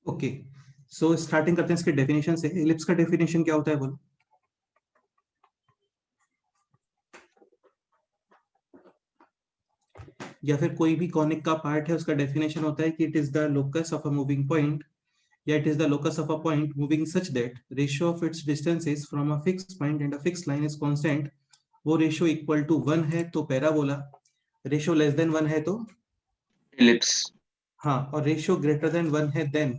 Okay, so starting करते हैं इसके डेफिनेशन से। इलिप्स का डेफिनेशन क्या होता है बोलो? या फिर कोई भी कॉनिक का पार्ट है उसका डेफिनेशन होता है कि it is the locus of a moving point, या it is the locus of a point moving such that ratio of its distances from a fixed point and a fixed line is constant। वो ratio equal to 1 है तो parabola, ratio less than 1 है तो Ellipse, हाँ, और ratio greater than 1 है then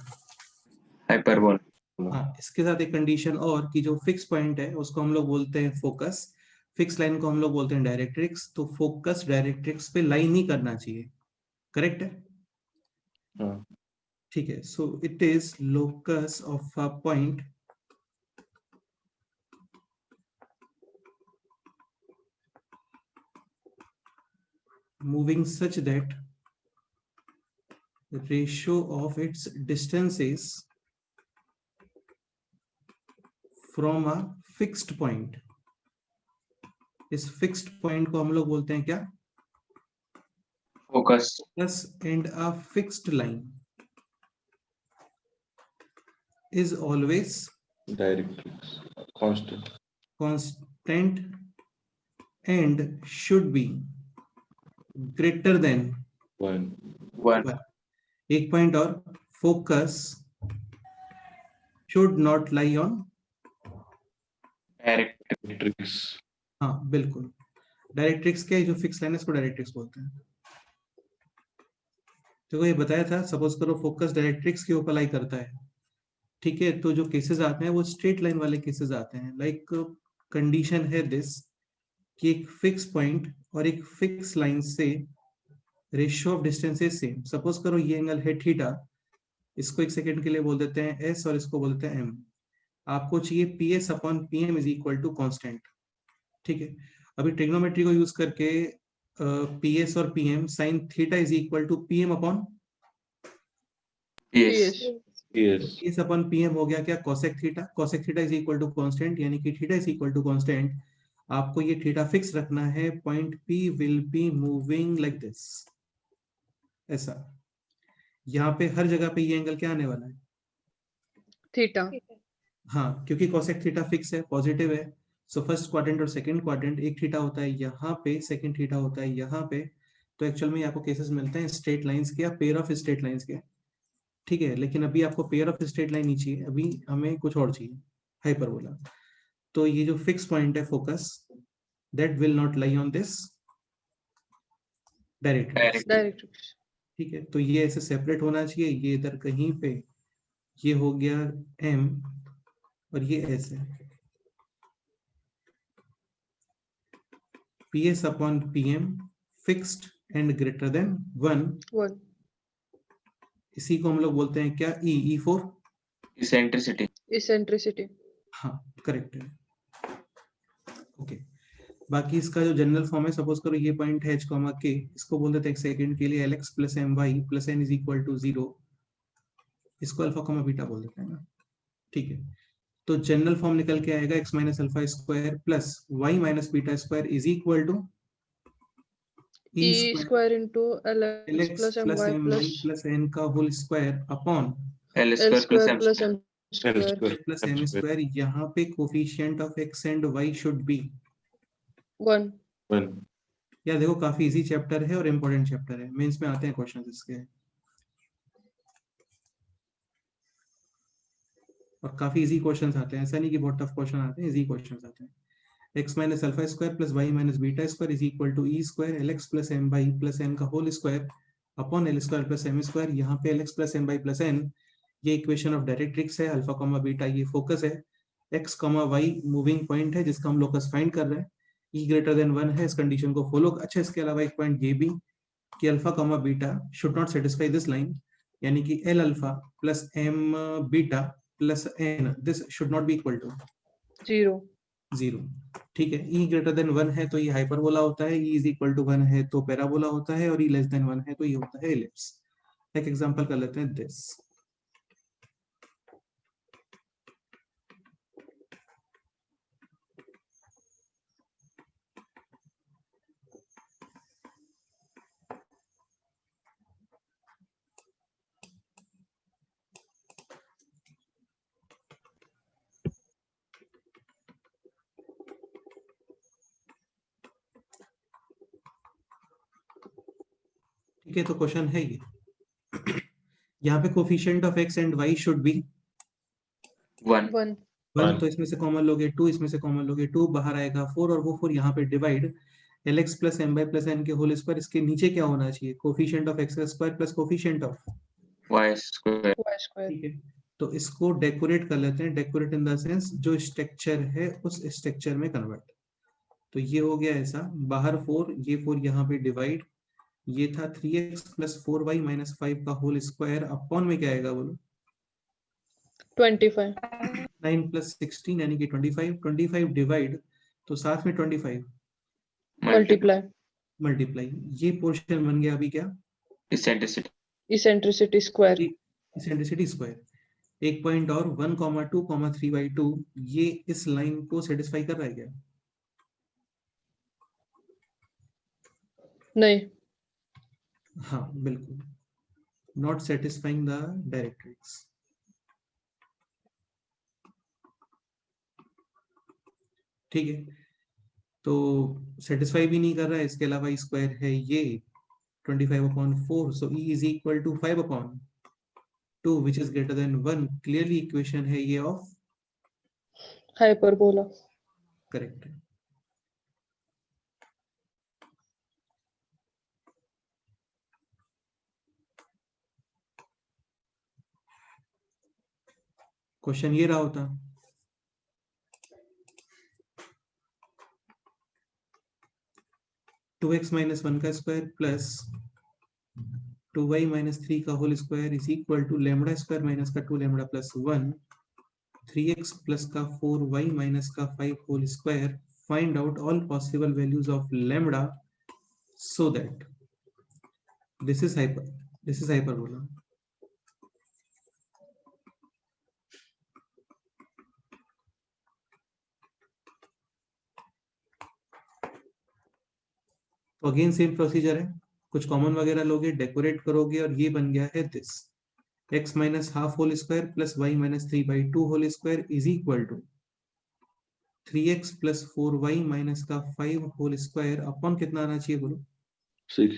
hyperbola. हाँ। इसके साथ एक कंडीशन और कि जो फिक्स पॉइंट है उसको हम लोग बोलते हैं फोकस, फिक्स लाइन को हम लोग बोलते हैं डायरेक्ट्रिक्स। तो फोकस डायरेक्ट्रिक्स पे लाइन ही करना चाहिए, करेक्ट है? हाँ, ठीक है, so it is locus of a point moving such that ratio of its distances from a fixed point। इस फिक्स्ड पॉइंट को हम लोग बोलते हैं क्या? Focus, Plus and a fixed line is always Directrix, constant. constant and should be greater than One. 1. 1। एक point और, focus should not lie on, Directrix, हाँ बिल्कुल। डायरेक्ट्रिक्स क्या है? जो फिक्स लाइन है इसको डायरेक्ट्रिक्स बोलते हैं। देखो ये बताया था, सपोज करो फोकस डायरेक्ट्रिक्स के ऊपर लाई करता है, ठीक है, तो जो केसेस आते हैं वो स्ट्रेट लाइन वाले केसेस आते हैं। लाइक कंडीशन है दिस कि एक फिक्स पॉइंट और एक फिक्स लाइन से ratio of distance is same. Suppose करो ये एंगल है थीटा, इसको एक सेकंड के लिए बोल देते हैं एस और इसको बोल देते हैं एम। आपको चाहिए P S upon P M is equal to constant, ठीक है। अभी ट्रिग्नोमेट्री को यूज करके पी एस और P M sine theta is equal to P M upon PS, Yes. P S upon P M हो गया क्या? Cosec theta. Cosec theta is equal to constant, यानी कि theta is equal to constant. आपको ये theta fix रखना है, point P will be moving like this, ऐसा। यहाँ पे हर जगह पे ये एंगल क्या आने वाला है? थीटा। हाँ, क्योंकि कोसेक थीटा फिक्स है, पॉजिटिव है। सो फर्स्ट क्वाड्रेंट और सेकंड क्वाड्रेंट, एक थीटा होता है यहाँ पे, सेकंड थीटा होता है यहाँ पे। तो एक्चुअल में आपको केसेस मिलते हैं स्ट्रेट लाइंस के या पेयर ऑफ स्ट्रेट लाइंस के, ठीक है। लेकिन अभी आपको पेयर ऑफ स्ट्रेट लाइन नहीं चाहिए, अभी हमें कुछ और चाहिए, हाइपरबोला। तो ये जो फिक्स पॉइंट है focus, that will not lie on this directrix, directrix. ठीक है। तो ये ऐसे सेपरेट होना चाहिए, ये इधर कहीं पे ये हो गया एम और ये ऐसे P S upon P M fixed and greater than 1। 1। इसी को हम लोग बोलते हैं क्या? E for, eccentricity, eccentricity. हाँ करेक्ट है। ओके, बाकी इसका जो जनरल फॉर्म है, सपोज करो ये पॉइंट है एच कॉमा के, इसको बोल देते हैं एक सेकंड के लिए L x plus M Y plus N is equal to 0। इसको अल्फा कॉमा बीटा बोल देते हैं ना, ठीक है। तो जनरल फॉर्म निकल के आएगा x minus alpha square plus y minus beta square is equal to e square into l l x x plus m plus y m Y plus plus n का whole square upon L l square plus square M plus square. M L square square. Plus m square. यहाँ पे coefficient of x and y should be 1। 1. या देखो काफी easy chapter है और important chapter है, mains में आते हैं क्वेश्चंस इसके, और काफी इजी क्वेश्चंस आते हैं। ऐसा नहीं कि बहुत टफ क्वेश्चन आते हैं, इजी क्वेश्चंस आते हैं। X minus alpha square plus y minus beta square is equal to e square l x plus M Y plus n का whole square upon l square plus m square. यहाँ पे l x plus M Y plus n ये equation of directrix है, alpha comma beta ये focus है, x comma y moving point है जिसका हम लोकस फाइंड कर रहे हैं, ई ग्रेटर देन 1 है, इस कंडीशन को फॉलो। अच्छा, इसके अलावा एक पॉइंट ये भी कि alpha comma beta should not satisfy this line, यानी कि L alpha plus M beta plus N this should not be equal to 0। 0, ठीक है। ई ग्रेटर देन 1 है तो ये हाइपरबोला होता है, ई इज इक्वल टू 1 है तो पैराबोला होता है, और ई लेस देन 1 है तो ये होता है एलिप्स। एक एग्जांपल कर लेते हैं दिस। ठीक है, तो क्वेश्चन है ये यहाँ पे coefficient of x and y should be 1. 1. 1, तो इसमें से कॉमन लोगे 2, इसमें से कॉमन लोगे 2, बाहर आएगा 4 और वो 4 यहाँ पे divide lx plus m by plus n के होल स्क्वायर। इसके नीचे क्या होना चाहिए? Coefficient of x square plus coefficient of Y square. Y square. ठीक है, तो इसको डेकोरेट कर लेते हैं। डेकोरेट इन द सेंस जो स्ट्रक्चर है उस स्ट्रक्चर में कन्वर्ट। तो ये हो गया ऐसा, बाहर 4, ये 4 यहाँ पे डिवाइड, ये था 3x प्लस 4y माइनस 5 का होल स्क्वायर अपॉन में क्या आएगा बोलो? 25. 9 प्लस 16 यानी कि 25, 25 डिवाइड, तो साथ में 25 Multiply. मल्टीप्लाई, ये पोर्शन बन गया अभी क्या? Eccentricity. Eccentricity square. Eccentricity square. एक पॉइंट और 1,2, 3/2 ये इस लाइन को सेटिस्फाई कर रहा है क्या? नहीं. हाँ बिल्कुल, नॉट सेटिस्फाइंग द डायरेक्ट्रिक्स। ठीक है, तो सेटिस्फाई भी नहीं कर रहा है। इसके अलावा स्क्वायर है ये 25/4, so e is equal to 5/2 which is greater than 1। Clearly equation है ये ऑफ Hyperbola. करेक्ट है। क्वेश्चन ये रहा होता, टू एक्स माइनस 1 का स्क्वायर प्लस 2y माइनस 3 का whole square is equal to lambda square minus का 2 लैम्बडा प्लस 1, 3x प्लस का 4y माइनस का 5 whole square. Find out all possible values of lambda so that this is hyperbola. तो again same procedure है, कुछ common वगैरह लोगे, decorate करोगे और ये बन गया है this x minus half whole square plus y minus 3/2 whole square is equal to 3x plus 4y minus का 5 होल स्क्वायर अपॉन कितना आना चाहिए बोलो? 6,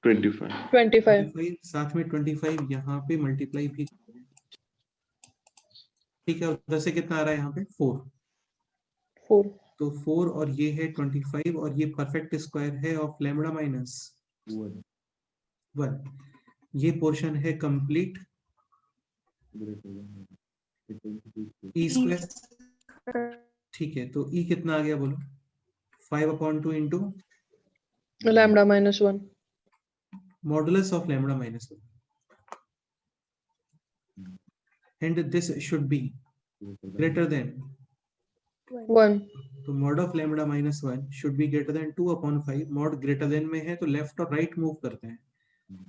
25. 25. 25, साथ में 25 यहाँ पे मल्टीप्लाई भी। ठीक है, उधर से कितना आ रहा है यहाँ पे? 4। 4. तो 4 और ये है 25 और ये परफेक्ट स्क्वायर है ऑफ लैम्बडा माइनस 1। ये पोर्शन है कंप्लीट। ई स्क्वायर, ठीक है, तो ई कितना आ गया बोलो? 5/2 into Lambda minus 1. Modulus of lambda minus 1 and this should be greater than 1. तो mod of lambda minus 1 should be greater then 2/5। Mod greater than में है तो लेफ्ट और राइट मूव करते हैं,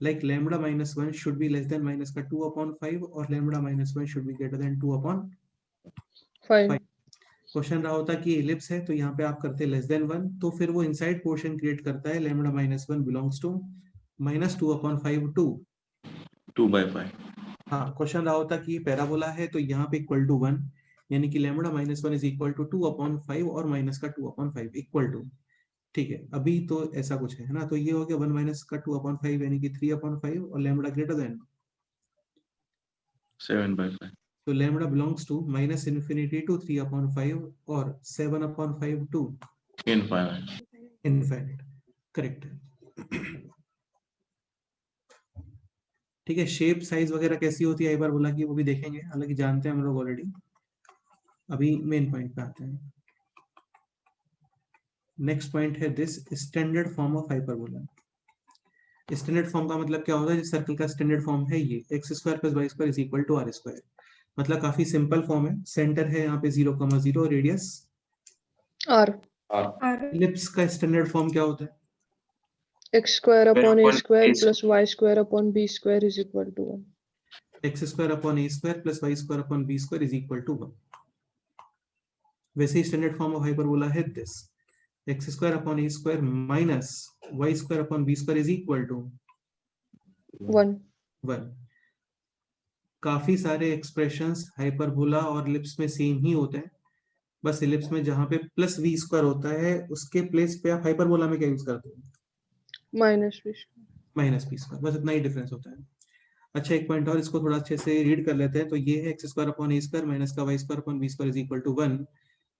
like lambda minus 1 should be less then minus का 2/5 और lambda minus 1 should be greater then 2/5। 5. Question रहा होता कि एलिप्स है तो यहाँ पे आप करते लेस देन 1, तो फिर वो इनसाइड पोर्शन क्रिएट करता है lambda minus 1 belongs to minus 2/5 2/5. हाँ, क्वेश्चन रहा होता कि पैराबोला है तो यहाँ पे इक्वल टू 1, यानी कि lambda minus 1 is equal to 2/5 और माइनस का 2/5 इक्वल टू। ठीक है, अभी तो ऐसा कुछ है ना, तो ये हो गया 1 माइनस का 2/5 यानी कि 3/5 और लैम्बडा ग्रेटर देन 7/5. तो lambda belongs to minus infinity to 3/5 और 7/5 टू Infinite. इनफाइनाइट। करेक्ट है। ठीक है, शेप साइज वगैरह कैसी होती है एक बार बोला कि वो भी देखेंगे, हालांकि जानते हैं हम लोग ऑलरेडी। अभी मेन पॉइंट पे आते हैं। नेक्स्ट पॉइंट है this standard form of hyperbola. Standard form का मतलब क्या होता है? जिस सर्कल का स्टैंडर्ड फॉर्म है ये x² + y² is equal to r²। मतलब काफी सिंपल फॉर्म है। सेंटर है यहाँ पे 0,0, रेडियस R. इलिप्स का स्टैंडर्ड फॉर्म क्या होता है? X square upon a square A plus y square upon b square is equal to 1. x² upon a² plus y² upon b² is equal to 1। वैसे ही standard form of hyperbola है this x² upon a² minus y² upon b² is equal to 1. 1। काफी सारे expressions hyperbola और ellipse में same ही होते हैं, बस इलिप्स में जहां पे प्लस v² होता है उसके प्लेस पे आप हाइपरबोला में क्या यूज करते हो? Minus b square. Minus B square, बस इतना ही डिफरेंस होता है। अच्छा एक पॉइंट और, इसको थोड़ा अच्छे से रीड कर लेते हैं। तो ये है एक्स स्क्वायर अपॉन ए स्क्वायर माइनस का Y square upon B square is equal to 1,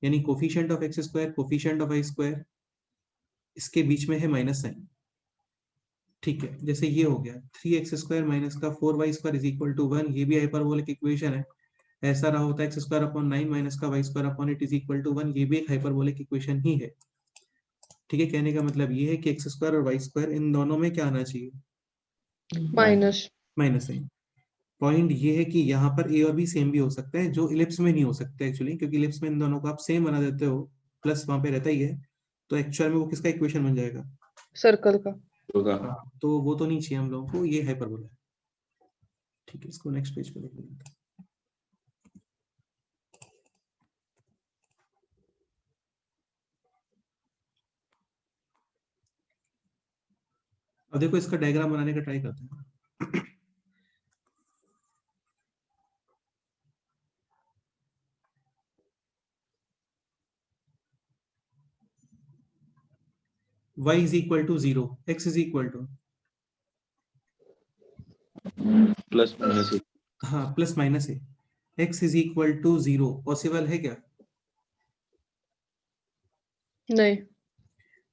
यानी coefficient of X square coefficient of Y square, इसके बीच में है माइनस साइन। ठीक है, जैसे ये हो गया 3x स्क्वायर माइनस का 4y square is equal to 1, ये भी हाइपरबोलिक इक्वेशन है। ऐसा रहा होता है एक्स स्क्वायर अपॉन 9 माइनस का Y square upon 8 is equal to 1, ये भी एक हाइपरबोलिक इक्वेशन ही है। ठीक है, कहने का मतलब ये है कि एक्स स्क्वायर और वाई स्क्वायर इन दोनों में क्या आना चाहिए, माइनस। Minus sign. पॉइंट ये है कि यहाँ पर ए और बी सेम भी हो सकता है, जो इलिप्स में नहीं हो सकता एक्चुअली, क्योंकि इलिप्स में इन दोनों को आप सेम बना देते हो, प्लस वहां पे रहता ही है, तो एक्चुअल में वो किसका इक्वेशन बन जाएगा, सर्कल का। होगा। हाँ, तो वो तो नहीं चाहिए हम लोगों को, ये हाइपरबोला है। ठीक है, इसको नेक्स्ट पेज पे लिख लेते हैं। अब देखो इसका डायग्राम बनाने का ट्राई करते हैं। y is equal to 0, x is equal to, plus minus हाँ प्लस माइनस है, x is equal to 0 possible है क्या, नहीं।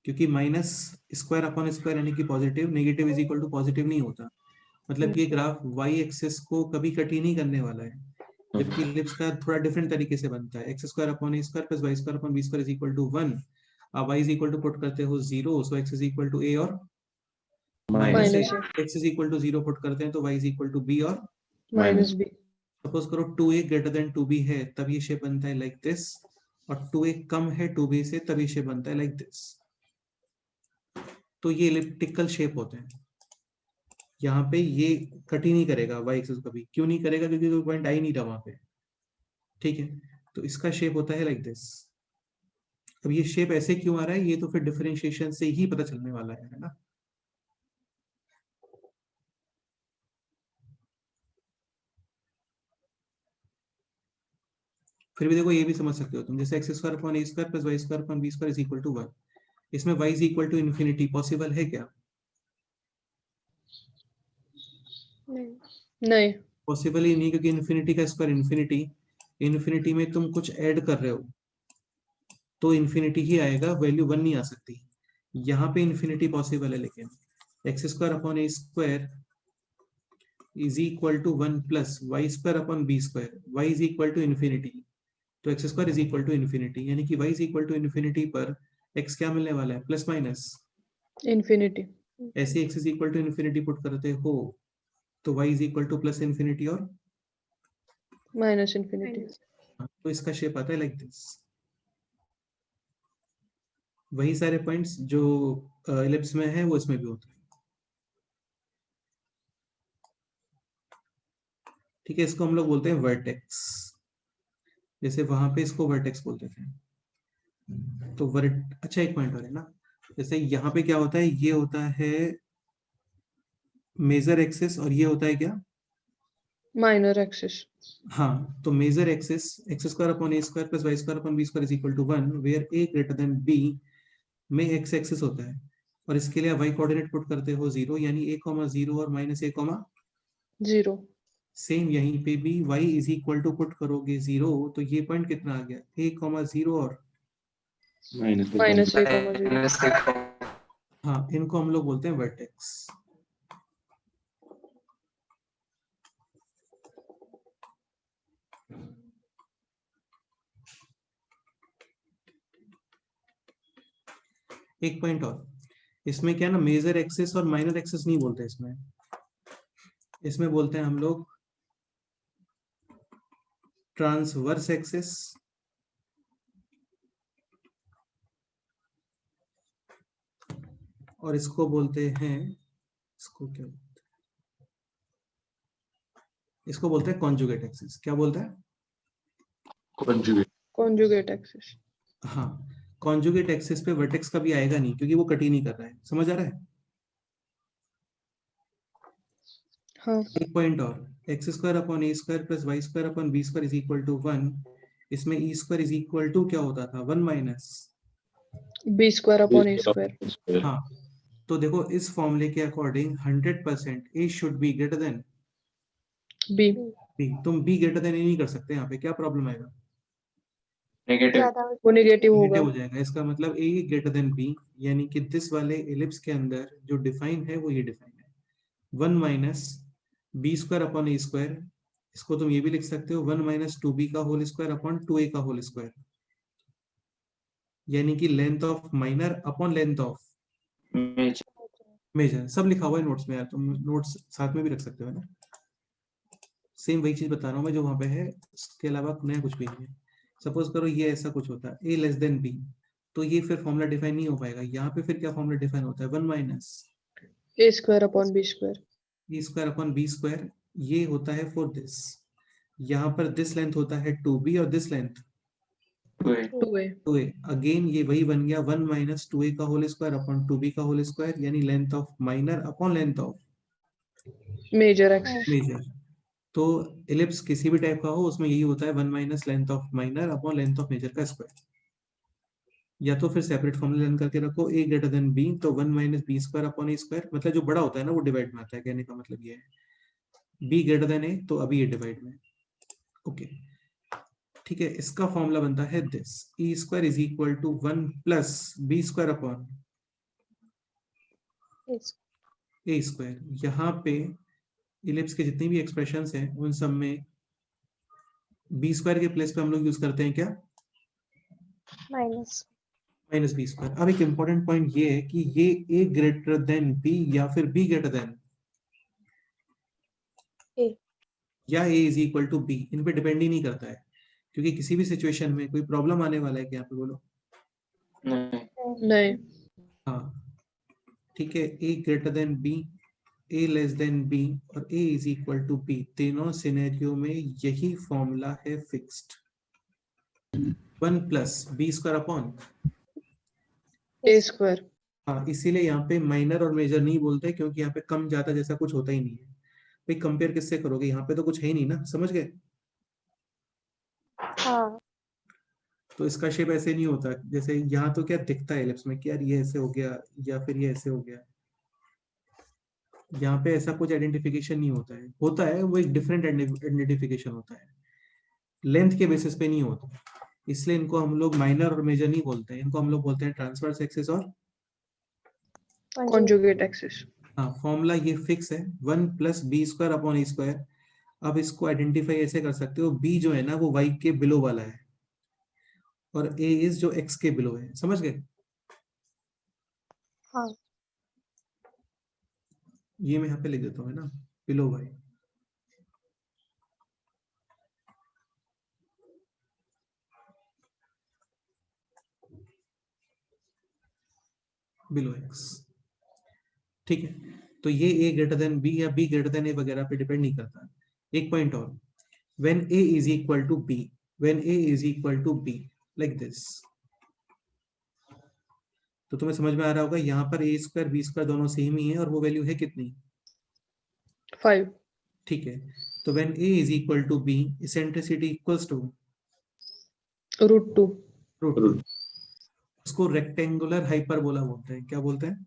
क्योंकि माइनस स्क्वायर अपॉन स्क्वायर यानी कि positive, negative is equal to positive नहीं होता। मतलब ये ग्राफ y एक्सिस को कभी कट ही नहीं करने वाला है, जबकि इलिप्स का थोड़ा डिफरेंट तरीके से बनता है, X square upon A square plus Y square upon B square is equal to 1। अब y is equal to put करते हो 0, सो x is equal to a और minus minus a, x is equal to 0 put करते हैं तो y is equal to b और minus B. Suppose करो 2a ग्रेटर देन 2b है, तब ये शेप बनता है लाइक दिस, और 2a कम है 2b से, तब ये शेप बनता है लाइक दिस। तो ये इलिप्टिकल शेप होते हैं। यहाँ पे ये कट ही नहीं करेगा y एक्सिस कभी, क्यों नहीं करेगा, क्योंकि कोई पॉइंट आ ही नहीं रहा वहां पे। ठीक है, तो इसका शेप होता है लाइक दिस। अब ये शेप ऐसे क्यों आ रहा है, ये तो फिर डिफरेंशिएशन से ही पता चलने वाला है ना। फिर भी देखो ये भी समझ सकते हो तुम, जैसे X square upon A square plus Y square upon B square is equal to 1, इसमें y is equal to infinity possible है क्या, नहीं। पॉसिबल ही नहीं, क्योंकि इन्फिनिटी का स्क्वायर इन्फिनिटी, इन्फिनिटी में तुम कुछ ऐड कर रहे हो तो इन्फिनिटी ही आएगा, वैल्यू 1 नहीं आ सकती। यहाँ पे इन्फिनिटी पॉसिबल है, लेकिन x square upon A square is equal to 1 plus Y square upon B square, y is equal to infinity, तो x square is equal to infinity, यानी कि y is equal to infinity पर x क्या मिलने वाला है, plus minus. Infinity. ऐसे x is equal to infinity put करते हो तो y is equal to plus infinity और माइनस इन्फिनिटी। तो इसका शेप आता है लाइक दिस। वही सारे पॉइंट्स जो इलिप्स में है वो इसमें भी होते हैं। ठीक है, इसको हम लोग बोलते हैं वर्टेक्स, जैसे वहां पे इसको वर्टेक्स बोलते थे। तो अच्छा एक पॉइंट और है ना, जैसे यहाँ पे क्या होता है, ये होता है मेजर एक्सिस और ये होता है क्या, माइनर एक्सिस। हाँ, तो major axis X square upon A square plus Y square upon B square is equal to 1, where A greater than B में एक्स एक्सिस होता है, और इसके लिए वाई कोऑर्डिनेट पुट करते हो 0, यानी a, 0 और माइनस a, 0। सेम यहीं पे भी y is equal to put करोगे 0, तो ये पॉइंट कितना आ गया, a, 0 और माइनस ए, 0। हाँ, इनको हम लोग बोलते हैं वर्टेक्स। एक पॉइंट और, इसमें क्या ना, मेजर एक्सिस और माइनर एक्सिस नहीं बोलते इसमें बोलते हैं हम लोग ट्रांसवर्स एक्सिस और इसको बोलते हैं, इसको क्या बोलते हैं, इसको बोलते हैं कॉन्जुगेट एक्सिस। क्या बोलता है, कॉन्जुगेट एक्सिस। हाँ, कॉन्जुगेट एक्सिस पे वर्टेक्स कभी आएगा नहीं, क्योंकि वो कट ही नहीं कर रहा है। समझ आ रहा है। हाँ। एक पॉइंट और, x square upon A square plus Y square upon B square is equal to 1, इसमें E square is equal to क्या होता था, 1 माइनस बी स्क्वायर अपॉन ए स्क्वायर। हाँ, तो देखो इस फॉर्मूले के according 100% A should be greater than B. B. तुम बी ग्रेटर देन ए नहीं कर सकते, यहाँ पे क्या प्रॉब्लम आएगा? नेगेटिव। वो नेगेटिव होगा। नेगेटिव हो जाएगा। इसका मतलब ए ग्रेटर देन बी, यानी कि दिस वाले एलिप्स के अंदर जो डिफाइन है वो ये डिफाइन है 1 माइनस बी स्क्वायर अपॉन ए स्क्वायर। इसको तुम ये भी लिख सकते हो 1 माइनस 2b का होल स्क्वायर अपॉन 2a का होल स्क्वायर, यानी कि length of minor upon length of major. Major. सब लिखा हुआ है नोट्स में यार, तुम नोट्स साथ में भी रख सकते हो ना। सेम वही चीज बता रहा हूँ मैं जो वहां पे है, इसके अलावा नया कुछ भी नहीं है। सपोज करो ये ऐसा कुछ होता है ए लेस देन बी, तो ये फिर फॉर्मूला डिफाइन नहीं हो पाएगा। यहाँ पे फिर क्या फॉर्मूला डिफाइन होता है? 1 minus a square upon B square. B square upon B square. ये होता है फॉर दिस। यहाँ पर दिस लेंथ होता है 2b और this length 2a। 2a। 2a। Again ये वही बन गया 1 माइनस 2a का होल स्क्वायर अपॉन 2b का होल स्क्वायर, यानी length of minor upon length of major axis. Major. तो एलिप्स किसी भी टाइप का हो उसमें यही होता है 1 minus length of minor upon length of major का स्क्वायर। या तो फिर सेपरेट फॉर्मूला लर्न करके रखो ए ग्रेटर देन बी, तो 1 माइनस बी स्क्वायर अपॉन ए स्क्वायर, मतलब जो बड़ा होता है ना वो डिवाइड में आता है, कहने का मतलब ये है। बी ग्रेटर देन ए, तो अभी ये डिवाइड में। ओके ठीक है, इसका फॉर्मूला बनता है this E square is equal to 1 plus B square upon A square. यहाँ पे इलिप्स के जितनी भी एक्सप्रेशंस हैं उन सब में बी स्क्वायर के प्लेस पे हम लोग यूज करते हैं क्या? Minus B square. अब एक इंपॉर्टेंट पॉइंट ये है कि ये ए ग्रेटर देन बी या फिर बी ग्रेटर देन A। या ए इज इक्वल टू बी, इन पे डिपेंड ही नहीं करता है, क्योंकि किसी भी सिचुएशन में कोई प्रॉब्लम आने वाला है क्या? यहाँ पे बोलो। नहीं। हाँ ठीक है, a greater than b, a less than b और a is equal to b, तीनों सिनेरियो में यही फॉर्मूला है fixed. 1 plus B square upon ए स्क्वायर। हाँ, इसीलिए यहाँ पे माइनर और मेजर नहीं बोलते, क्योंकि यहाँ पे कम ज्यादा जैसा कुछ होता ही नहीं है। भाई कंपेयर किससे करोगे? यहाँ पे तो कुछ है ही नहीं ना, समझ गए? हाँ। तो इसका शेप ऐसे नहीं होता जैसे यहाँ तो क्या दिखता है एलिप्स में कि यार ये ऐसे हो गया या फिर ये ऐसे हो गया। यहाँ पे ऐसा कुछ आइडेंटिफिकेशन नहीं होता है, होता है वो एक डिफरेंट आइडेंटिफिकेशन होता है, लेंथ के बेसिस पे नहीं होता। इसलिए इनको हम लोग माइनर और मेजर नहीं बोलते हैं, इनको हम लोग बोलते हैं ट्रांसवर्स एक्सिस और कॉन्जुगेट एक्सिस। हाँ। फॉर्मूला ये फिक्स है 1 प्लस बी स्क्वायर अपॉन ए स्क्वायर। अब इसको आइडेंटिफाई ऐसे कर सकते हो, बी जो है ना वो वाई के बिलो वाला है और ए इज जो एक्स के बिलो है, समझ गए? हाँ। ये मैं यहाँ पे लिख देता हूँ, है ना, बिलो वाई। Below x. ठीक है, तो ये ए ग्रेटर देन बी या बी ग्रेटर देन ए वगैरह पे डिपेंड नहीं करता। एक पॉइंट और, when A is equal to B, when A is equal to B like this, तो तुम्हें समझ में आ रहा होगा यहाँ पर ए स्क्वायर बी स्क्वायर दोनों सेम ही है और वो वैल्यू है कितनी? 5। ठीक है, तो when A is equal to B, eccentricity equals to √2। Root. उसको रेक्टेंगुलर हाइपरबोला बोलते हैं। क्या बोलते हैं?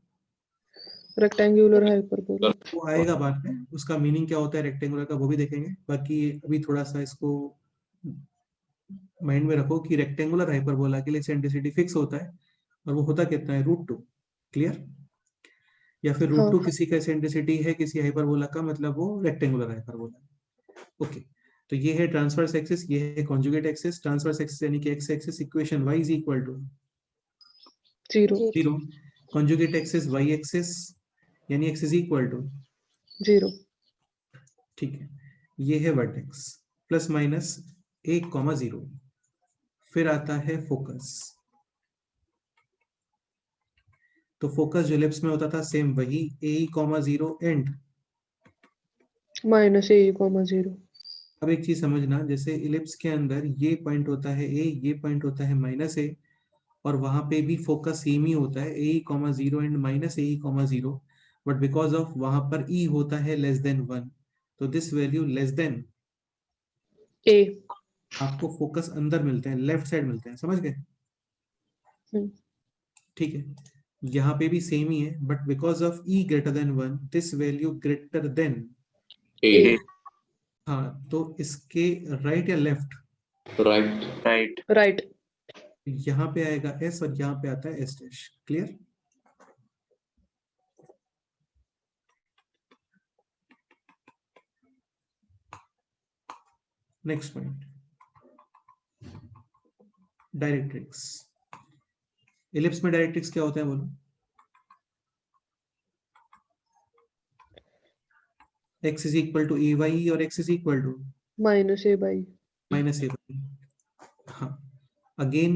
Rectangular hyperbola. वो आएगा बाद में, उसका मीनिंग क्या होता है रेक्टेंगुलर का वो भी देखेंगे। बाकी अभी थोड़ा सा इसको माइंड में रखो कि रेक्टेंगुलर हाइपरबोला के लिए इसेंट्रिसिटी फिक्स होता है और वो होता कितना है? √2। क्लियर? या फिर हाँ। √2 किसी का इसेंट्रिसिटी है किसी हाइपरबोला का, मतलब वो रेक्टेंगुलर हाइपरबोला। ओके, तो ये है ट्रांसवर्स एक्सिस, ये है कॉन्जुगेट एक्सिस। ट्रांसवर्स एक्सिस यानी कि X axis equation y is equal to 0। 0, conjugate axis y axis यानी x इज इक्वल टू 0। ठीक है, ये है वर्टेक्स प्लस माइनस 1,0। फिर आता है फोकस। तो फोकस जो एलिप्स में होता था सेम वही a,0 एंड। -a,0। अब एक चीज समझना, जैसे इलिप्स के अंदर ये पॉइंट होता है a, ये पॉइंट होता है -a, और वहां पे भी फोकस सेम ही होता है a,0 and -a,0, but because of वहां पर e होता है लेस देन 1, तो this value less than a। आपको फोकस अंदर मिलते हैं, लेफ्ट साइड मिलते हैं, समझ गए? हम्म। ठीक है, यहाँ पे भी सेम ही है, but because of E greater than 1 this value greater than, A. हाँ तो इसके राइट या लेफ्ट, राइट। राइट। Right. यहाँ पे आएगा एस और यहाँ पे आता है S dash. Clear? Next point, directrix. Ellipse में डायरेक्ट्रिक्स क्या होता है बोलो? x is equal to a by और x is equal to Minus A by. Minus a by. हाँ अगेन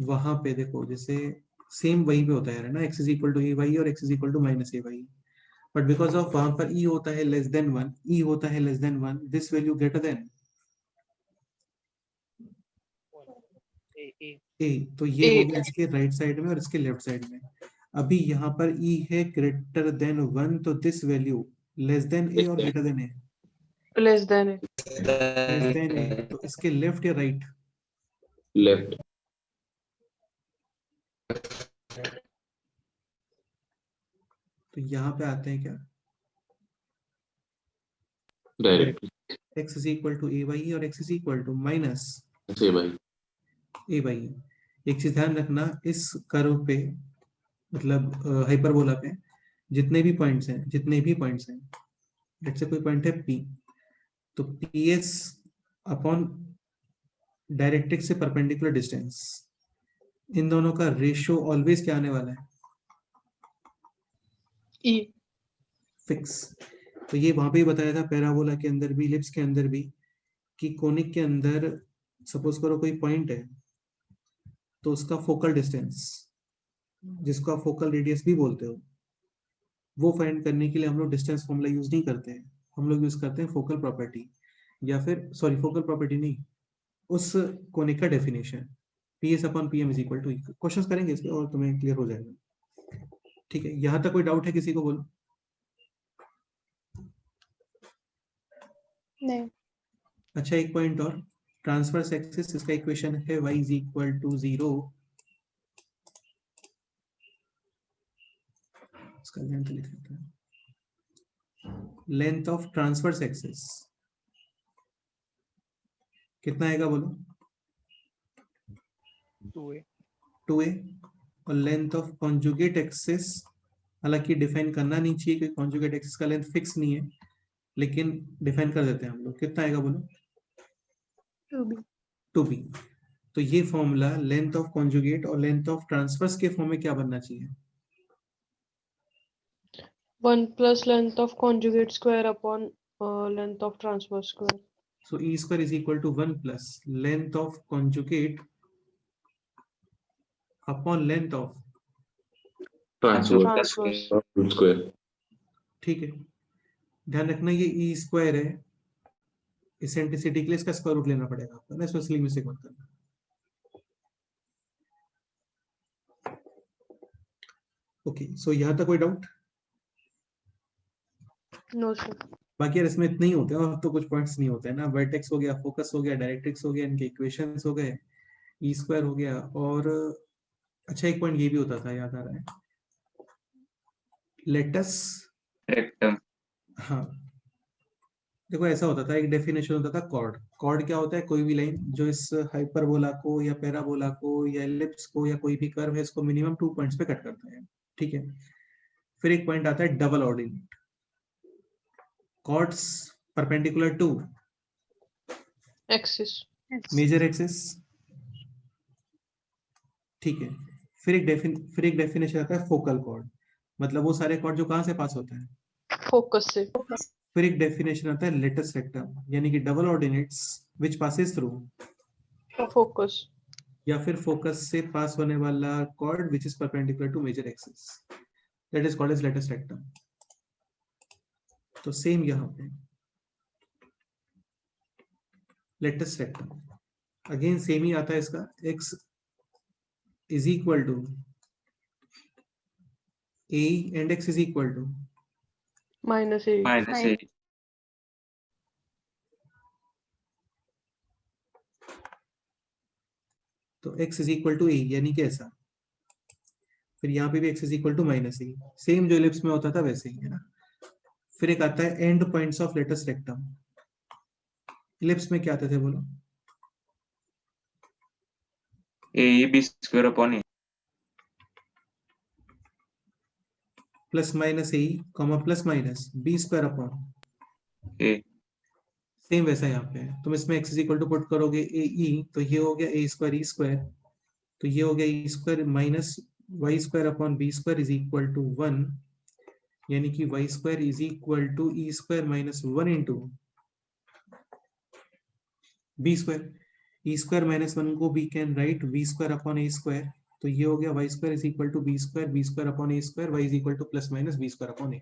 वहां पे देखो जैसे सेम वही पे होता है ना, x is equal to a by और x is equal to minus a by, but because of वहां पर e होता है लेस देन 1, e होता है less than 1, this value greater than a, तो ये A. हो गया इसके राइट साइड में और इसके लेफ्ट साइड में। अभी यहाँ पर e है ग्रेटर देन 1, तो this value less than a और greater than a? Less than A. Less than a, तो इसके लेफ्ट या राइट? लेफ्ट। तो यहाँ पे आते हैं क्या, direct x is equal to a by और x is equal to minus से भाई। A by. एक चीज ध्यान रखना, इस कर्व पे मतलब हाइपरबोला पे जितने भी पॉइंट्स हैं, लेट्स से कोई पॉइंट है P, तो PS अपॉन डायरेक्ट्रिक्स से परपेंडिकुलर डिस्टेंस, इन दोनों का रेशियो ऑलवेज क्या आने वाला है? E. फिक्स। तो ये वहां पे ही बताया था पैराबोला के अंदर भी, इलिप्स के अंदर भी, कि कोनिक के अंदर सपोज करो कोई पॉइंट है तो उसका फोकल डिस्टेंस, जिसको आप फोकल रेडियस भी बोलते हो, वो फाइंड करने के लिए हम लोग डिस्टेंस फॉर्मूला यूज नहीं करते हैं, हम लोग यूज करते हैं फोकल प्रॉपर्टी, या फिर सॉरी फोकल प्रॉपर्टी नहीं, उस कोनिक का definition PS upon PM is equal to. Questions करेंगे इसके और तुम्हें क्लियर हो जाएगा। ठीक है, यहाँ तक कोई डाउट है किसी को? बोलो। नहीं. अच्छा एक पॉइंट और, ट्रांसवर्स एक्सिस, इसका इक्वेशन है y इज इक्वल टू 0, इसका लेंथ लिख लेते हैं, लेंथ ऑफ ट्रांसवर्स एक्सिस कितना आएगा बोलो? 2a। और लेंथ ऑफ कॉन्जुगेट एक्सिस, हालांकि डिफाइन करना नहीं चाहिए क्योंकि कॉन्जुगेट एक्सिस का लेंथ फिक्स नहीं है, लेकिन डिफाइन कर देते हैं हम लोग, कितना आएगा बोलो? 2B. 2b। तो ये फॉर्मूला लेंथ ऑफ कॉन्जुगेट और लेंथ ऑफ ट्रांसवर्स के फॉर्म में क्या बनना चाहिए? 1 plus length of conjugate square upon length of transverse square. So e square is equal to 1 plus length of conjugate upon length of, transverse Transverse. Root square. ठीक है, ध्यान रखना ये e स्क्वायर है, इसेंट्रिसिटी के लिए इसका स्क्वायर रूट लेना पड़ेगा आपको ना, इसमें स्लिंग मिस्टेक मत करना। ओके सो यहाँ तक कोई डाउट? No, sir. बाकी यार इसमें इतने ही होते हैं और तो कुछ पॉइंट्स नहीं होते हैं ना, वर्टेक्स हो गया, फोकस हो गया, डायरेक्ट्रिक्स हो गया, इनके इक्वेशंस हो गए, ई स्क्वायर हो गया, और अच्छा एक पॉइंट ये भी होता था, याद आ रहा है, लेटस। रेक्टम। हाँ देखो ऐसा होता था, एक डेफिनेशन होता था कॉर्ड। कॉर्ड क्या होता है? कोई भी लाइन जो इस हाइपरबोला को या पैराबोला को या एलिप्स को या कोई भी कर्व है इसको मिनिमम 2 पॉइंट्स पे कट करता है। ठीक है, फिर एक पॉइंट आता है double ordinate, chords perpendicular to Axis. Major axis. ठीक है, फिर एक डेफिनेशन आता है फोकल कॉर्ड, मतलब वो सारे कॉर्ड जो कहां से पास होते हैं? Focus से. फिर एक डेफिनेशन आता है लेटस रेक्टम, यानी कि double ordinates which passes through, Focus. या फिर फोकस से पास होने वाला chord which is perpendicular to major axis, that is called as latus rectum. तो सेम यहाँ पे लेटस रेक्टम, अगेन सेम ही आता है इसका, x is equal to a and x is equal to, Minus A. Minus a. तो x is equal to a यानी कि ऐसा, फिर यहाँ पे भी x is equal to minus a, same जो इलिप्स में होता था वैसे ही है ना। फिर एक आता है end points of latus rectum. Ellipse में क्या आते थे बोलो? A b square upon a. Plus minus a comma plus minus B square upon a. Same वैसा यहाँ पे है। तुम इसमें x is equal to put करोगे ए ई, तो ये हो गया ए स्क्वायर ई स्क्वायर, तो ये हो गया e square minus y square upon B square is equal to 1, यानी कि y square is equal to e square minus 1 into b square. E square minus 1 को we can write b square upon A square, तो ये हो गया y square is equal to b square upon A square, y is equal to plus minus B square upon a.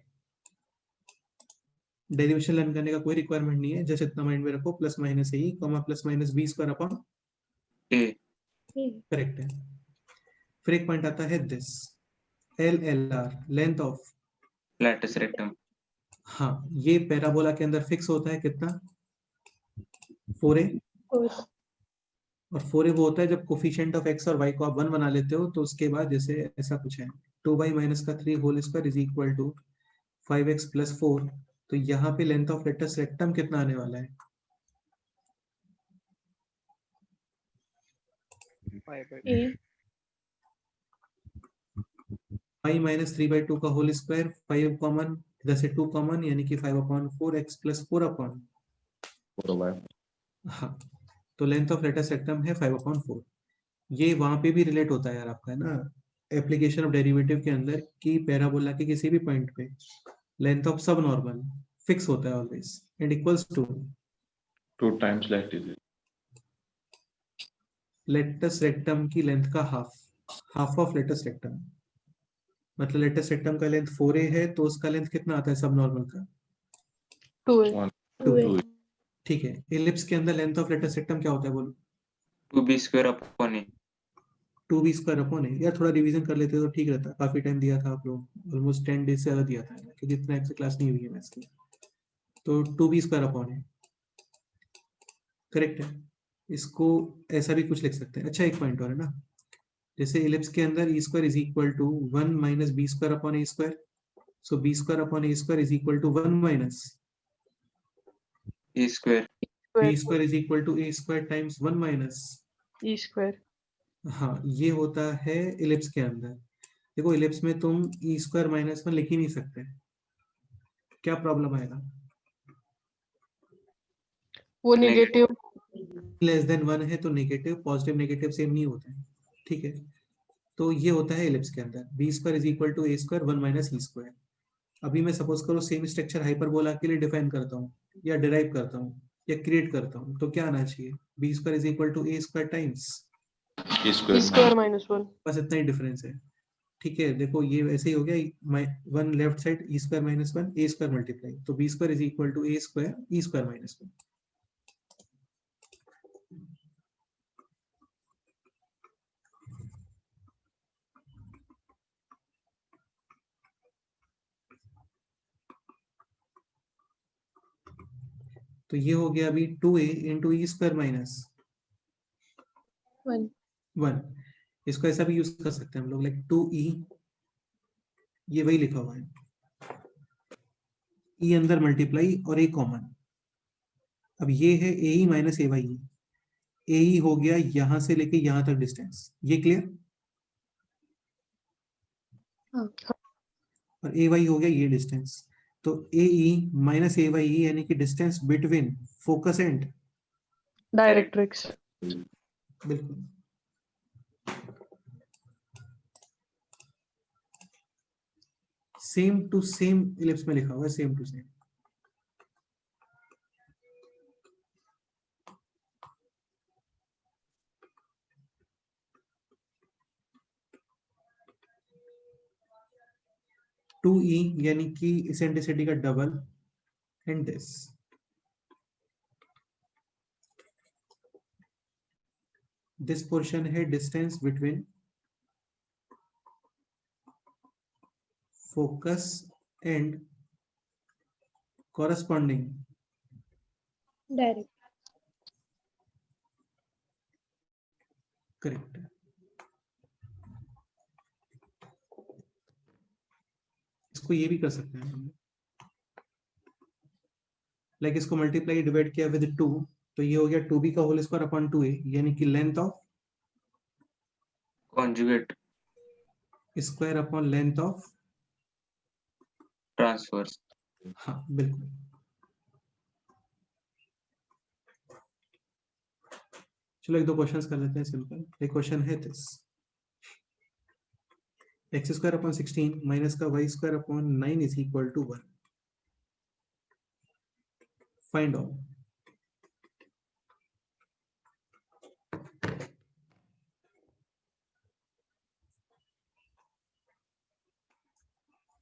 Derivation learn करने का कोई requirement नहीं है, just इतना माइंड में रखो, plus minus a comma plus minus B square upon a. Correct है। फिर एक पॉइंट आता है this l l r, length of latus rectum. हाँ, ये पैराबोला के अंदर फिक्स होता है कितना? 4a। और 4a वो होता है जब कोफिशिएंट ऑफ x और y को आप 1 बना लेते हो, तो उसके बाद जैसे ऐसा कुछ है 2y माइनस का 3 whole square is equal to 5x plus 4, तो यहाँ पे लेंथ ऑफ लेटस रेक्टम कितना आने वाला है? 5 माइनस 3/2 का होल स्क्वायर, 5 कॉमन, इधर से 2 कॉमन, यानी कि 5/4 x प्लस 4 अपॉन, हाँ, तो लेंथ ऑफ लेटस रेक्टम है 5/4। ये वहां पे भी रिलेट होता है यार आपका, है ना, एप्लीकेशन ऑफ डेरिवेटिव के अंदर, कि पैराबोला के किसी भी पॉइंट पे length of subnormal fix होता है always and equals to 2 times lattice. Latus rectum की लेंथ का हाफ ऑफ लेटस रेक्टम। मतलब लेटस रेक्टम का लेंथ 4a है, तो उसका लेंथ कितना आता है सब नॉर्मल का? 2a। 1, 2a। 2. ठीक है, इलिप्स के अंदर लेंथ ऑफ लेटस रेक्टम क्या होता है बोलो? 2b स्क्वायर अपॉन ए। 2b स्क्वायर अपॉन है। यार थोड़ा रिवीजन कर लेते तो ठीक रहता, काफी टाइम दिया था आप लोग, ऑलमोस्ट 10 डेज से ज्यादा दिया था, क्योंकि इतना आपसे क्लास नहीं हुई है मैथ्स की। तो 2b स्क्वायर अपॉन है, करेक्ट है। इसको ऐसा भी कुछ लिख सकते हैं। अच्छा एक पॉइंट और है ना, जैसे इलिप्स के अंदर e square is equal to 1 minus B square upon A square, so b square upon A square is equal to 1 minus a square. B square is equal to a square times 1 minus e square. हाँ, ये होता है ellipse के अंदर। देखो ellipse में तुम ई square minus 1 लिख ही नहीं सकते, क्या प्रॉब्लम आएगा? वो नेगेटिव। लेस देन 1 है तो नेगेटिव, पॉजिटिव नेगेटिव सेम नहीं होते हैं, ठीक है। तो ये होता है इलिप्स के अंदर, b square is equal to a square 1 minus e square. अभी मैं सपोज करो सेम स्ट्रक्चर हाइपरबोला के लिए डिफाइन करता हूँ, या डिराइव करता हूँ, या क्रिएट करता हूँ, तो क्या आना चाहिए? B square is equal to a square times, E e square. Square minus 1। बस इतना ही डिफरेंस है। ठीक है, देखो ये वैसे ही हो गया, 1 left side e square minus 1 a square multiply, तो b square is equal to a square e square minus 1। तो ये हो गया अभी 2a इंटू ई स्क्वायर माइनस 1। 1। इसको ऐसा भी यूज कर सकते हैं हम लोग, लाइक 2e, ये वही लिखा हुआ है, e अंदर मल्टीप्लाई और a कॉमन। अब ये है ए ई माइनस ए वाई, ए ई हो गया यहां से लेके यहां तक डिस्टेंस, ये क्लियर? और ए वाई हो गया ये डिस्टेंस, तो ए ई माइनस ए वाई यानी कि distance between focus and directrix. बिल्कुल। सेम टू सेम इलिप्स में लिखा हुआ है, सेम टू सेम। टू ई यानी कि इसेंट्रिसिटी का डबल, एंड दिस पोर्शन है distance between focus and corresponding direct. Correct. इसको ये भी कर सकते हैं हम, लाइक इसको मल्टीप्लाई डिवाइड किया विद 2, तो ये हो गया 2b का होल स्क्वायर अपॉन 2a, यानी कि length of conjugate square upon length of, transverse. हाँ बिल्कुल। चलो एक दो क्वेश्चंस कर लेते हैं सिंपल। एक क्वेश्चन है this, x square upon 16 minus का Y square upon 9 is equal to 1, find out.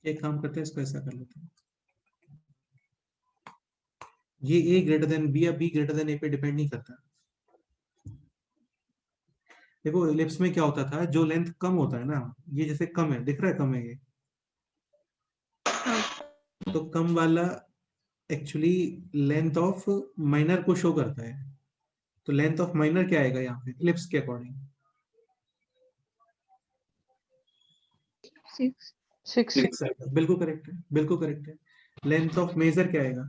एक काम करते हैं, इसको ऐसा कर लेते हैं, ये a ग्रेटर देन b या b ग्रेटर देन a पे डिपेंड नहीं करता। देखो इलिप्स में क्या होता था, जो लेंथ कम होता है ना, ये जैसे कम है, दिख रहा है कम है ये, तो कम वाला एक्चुअली लेंथ ऑफ माइनर को शो करता है। तो लेंथ ऑफ माइनर क्या आएगा यहाँ पे इलिप्स के अकॉर्डिंग? 6 6 आएगा, बिल्कुल करेक्ट है, बिल्कुल करेक्ट है। लेंथ ऑफ मेजर क्या आएगा?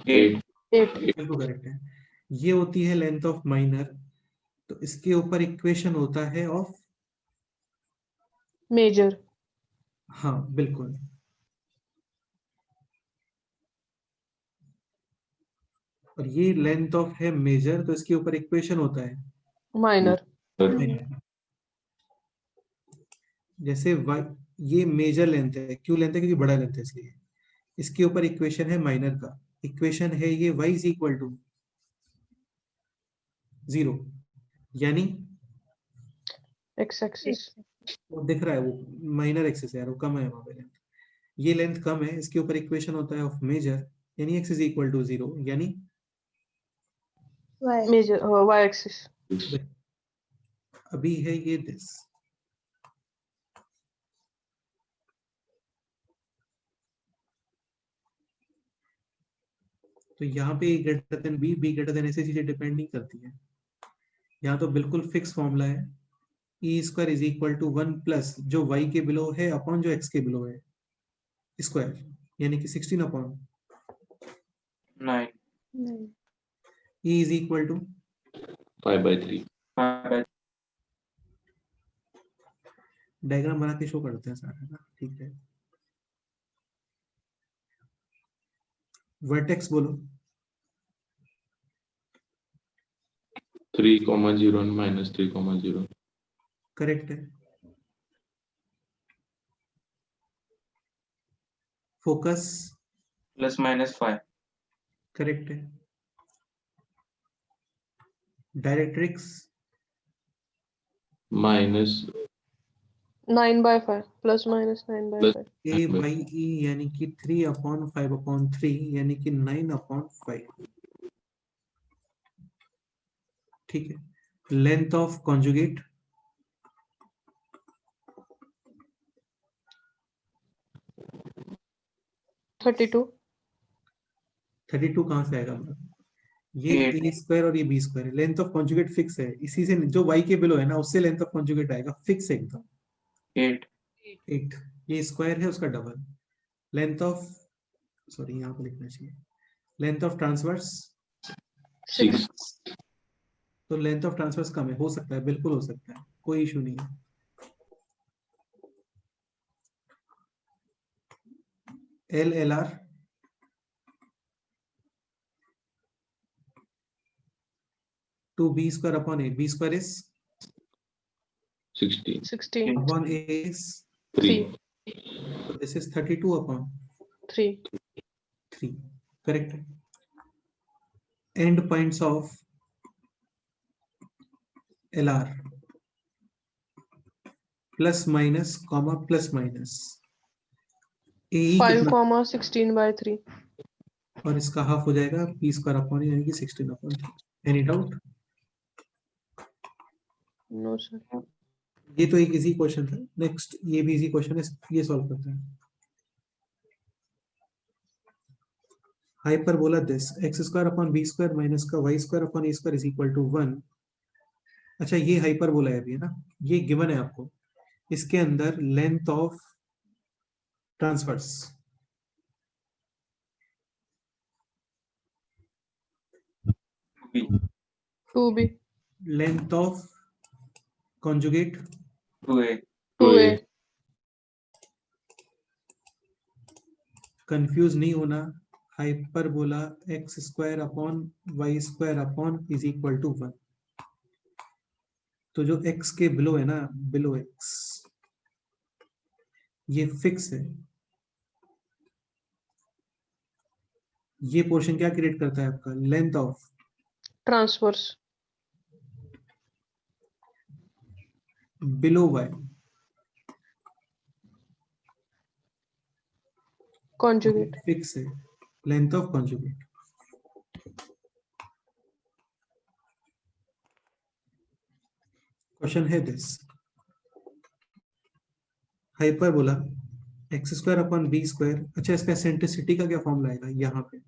8. 8 बिल्कुल करेक्ट है। ये होती है लेंथ ऑफ माइनर, तो इसके ऊपर इक्वेशन होता है ऑफ, मेजर। हाँ बिल्कुल। और ये लेंथ ऑफ है मेजर, तो इसके ऊपर इक्वेशन होता है माइनर। minor। जैसे y, ये मेजर लेंथ है, क्यों लेंथ है? क्योंकि बड़ा लेंथ है इसलिए। इसके ऊपर इक्वेशन है माइनर का, इक्वेशन है ये y इज इक्वल टू 0, यानी एक्स एक्सिस। वो दिख रहा है, वो माइनर एक्सिस है यार, वो कम है वहां पे लेंथ, ये लेंथ कम है, इसके ऊपर इक्वेशन होता है ऑफ मेजर, यानी x इज इक्वल टू 0, यानी मेजर वाई एक्सिस। अभी है ये दिस। तो यहाँ पे a greater than b, b greater than ऐसी चीजें डिपेंड नहीं करती है। यहाँ तो बिल्कुल फिक्स फॉर्मूला है, e square is equal to 1 plus जो y के बिलो है अपॉन जो x के बिलो है स्क्वायर, यानी कि 16 अपॉन 9. E is equal to 5/3. 5. Diagram बना के शो करते हैं सारा ना, ठीक है। वर्टेक्स बोलो। 3,0 and minus 3,0. करेक्ट है। Focus Plus minus 5. करेक्ट है। Directrix Minus 9/5 plus minus 9/5। A by e, यानी कि 3 अपॉन 5 अपॉन 3, यानी कि 9 अपॉन 5, ठीक है। Length of conjugate 32। 32 कहाँ से आएगा? ये Eight. ए स्क्वायर और ये बी स्क्वायर है, लेंथ ऑफ कॉन्जुगेट फिक्स है, इसी से जो y के बिलो है ना, उससे लेंथ ऑफ कॉन्जुगेट आएगा, फिक्स है एकदम। 8. 8, ये स्क्वायर है उसका डबल। लेंथ ऑफ, सॉरी यहाँ पे लिखना चाहिए, लेंथ ऑफ ट्रांसवर्स, 6 तो लेंथ ऑफ ट्रांसवर्स कम है, हो सकता है, बिल्कुल हो सकता है, कोई इशू नहीं है। L l are 2b square upon a, b square is 16. 16 upon a is, 3. so this is 32 upon 3 3, correct। End points of LR plus minus comma plus minus, AE 5 कितना, comma 16/3। और इसका हाफ हो जाएगा p square upon यानी कि 16 upon 3। Any doubt? No sir. ये तो एक इजी क्वेश्चन था। नेक्स्ट ये भी इजी क्वेश्चन है, ये सॉल्व करते हैं। Hyperbola this x square upon b square minus का y square upon a square is equal to 1। अच्छा ये हाइपरबोला है अभी, है ना, ये गिवन है आपको। इसके अंदर length of transverse B. 2b, length of conjugate 2A. 2a, confuse नहीं होना, hyperbola x square upon y square upon is equal to 1। तो जो x के बिलो है ना, बिलो x, ये फिक्स है। ये पोर्शन क्या क्रिएट करता है आपका, length of transverse, below y, conjugate, fix है, लेंथ ऑफ कॉन्जुगेट। क्वेश्चन है this, hyperbola x square upon B square. अच्छा, इसका एसेंट्रिसिटी का क्या फॉर्मूला आएगा यहाँ पे?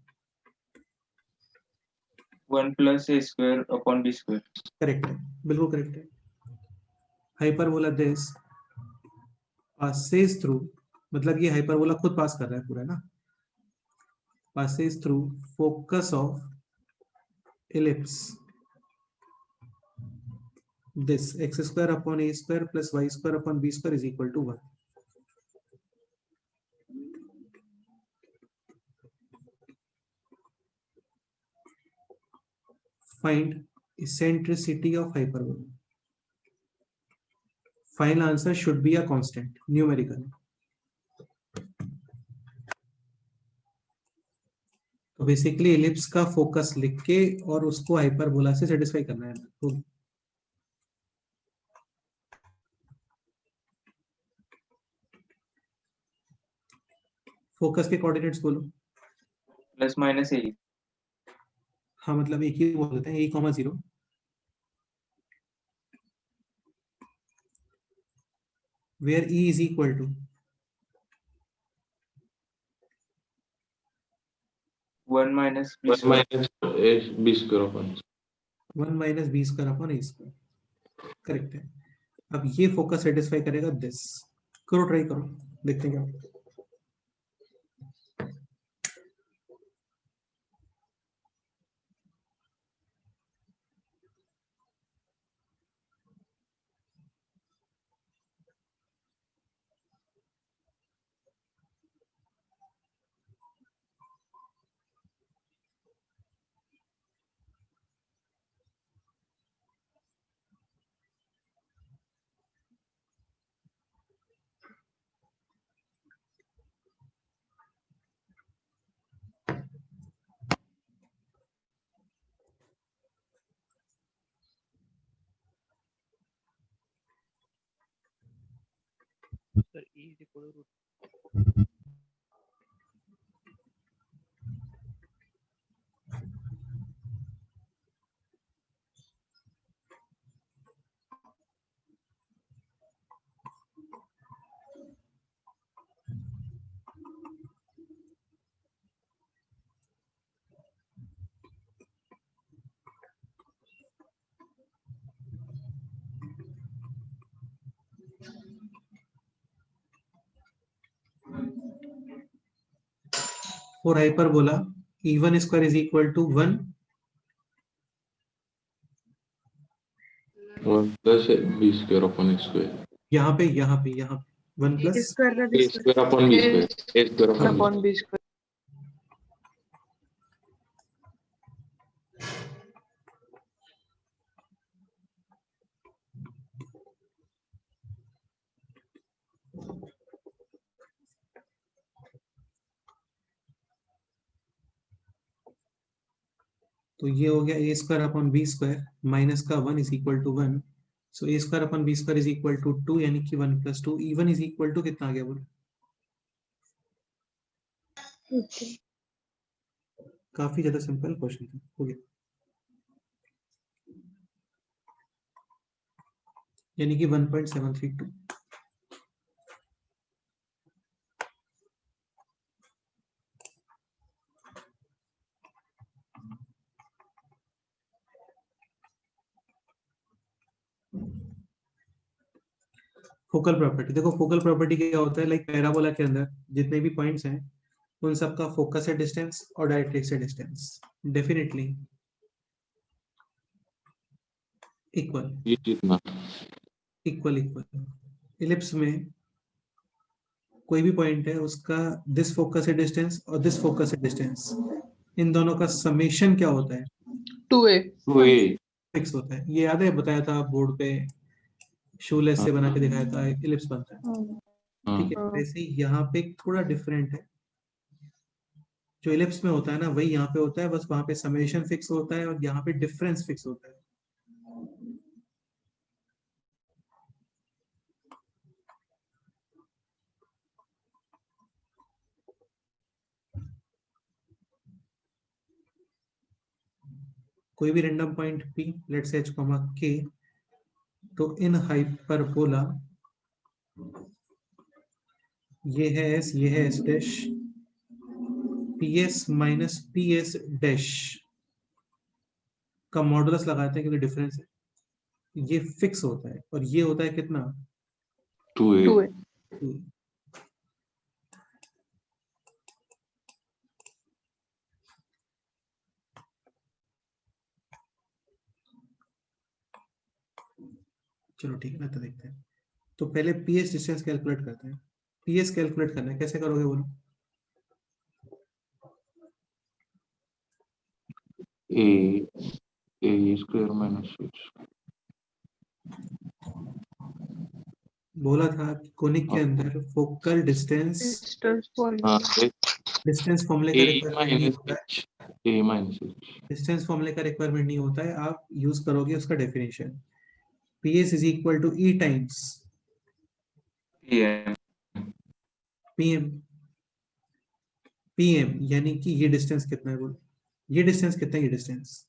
1 plus A square upon B square. Correct है, बिल्कुल करेक्ट है। हाइपरबोला दिस passes थ्रू, मतलब ये हाइपरबोला खुद पास कर रहा है पूरा ना, passes through focus of ellipse this x square upon a square plus y square upon b square is equal to 1. Find eccentricity of hyperbola. Final answer should be a constant, numerical. तो basically ellipse का focus लिख के और उसको hyperbola से satisfy करना है। तो फोकस के कोऑर्डिनेट्स बोलो। Plus minus A. हाँ, मतलब एक ही बोल देते हैं, a, 0, where e is equal to 1 minus B 1 square. minus A B square upon 1 minus b square upon a square। Correct है। अब ये फोकस सेटिस्फाई करेगा दिस। करो, ट्राई करो, देखते हैं क्या। Sir, E is equal to root. For hyperbola e1 square is equal to 1 1 plus B square upon A square. यहाँ पे 1 plus A square upon B square. A square upon B upon square. b square, तो ये हो गया a square upon B square minus का 1 is equal to 1। So a square upon B square is equal to 2, यानी कि 1 plus 2। e1 is equal to कितना आ गया बोलो? काफी ज्यादा सिंपल क्वेश्चन था, हो गया। यानी कि 1.732। फोकल प्रॉपर्टी देखो, फोकल प्रॉपर्टी क्या होता है, लाइक पैराबोला के अंदर जितने भी पॉइंट्स हैं उन सबका फोकस से डिस्टेंस और डायरेक्ट्रिक्स से डिस्टेंस। डेफिनेटली इक्वल ये जितना इक्वल इक्वल। इलिप्स में कोई भी पॉइंट है, उसका दिस फोकस है डिस्टेंस और दिस फोकस है डिस्टेंस, इन दोनों का समेशन क्या होता है? 2a। 2a। फिक्स होता है। ये याद है, बताया था बोर्ड पे, शूलेस से बना के दिखाया था, इलिप्स बनता है। हाँ ठीक है, वैसे ही यहाँ पे थोड़ा डिफरेंट है। जो इलिप्स में होता है ना, वही यहाँ पे होता है, बस वहां पे समेशन फिक्स होता है और यहाँ पे डिफरेंस फिक्स होता है। कोई भी random point p, let's say h, k, तो इन हाइपरबोला ये है s, ये है s dash, ps minus ps dash का मॉडुलस लगाते हैं क्योंकि डिफरेंस है। ये फिक्स होता है और ये होता है कितना? 2a। 2a। 2। चलो ठीक है ना, तो देखते हैं। तो पहले पीएस डिस्टेंस कैलकुलेट करते हैं। पीएस कैलकुलेट करना है, कैसे करोगे बोलो? a square minus 6। बोला था कि कोनिक के अंदर फोकल डिस्टेंस, डिस्टेंस हाँ डिस्टेंस फॉर्मूले का a रिक्वायरमेंट नहीं माइनस होता है। h। a minus h। Distance फॉर्मूले का रिक्वायरमेंट नहीं होता है, आप यूज करोगे उसका definition. PS is equal to e times PM, PM. PM यानी कि ये डिस्टेंस कितना है बोलो? ये डिस्टेंस कितना है? ये distance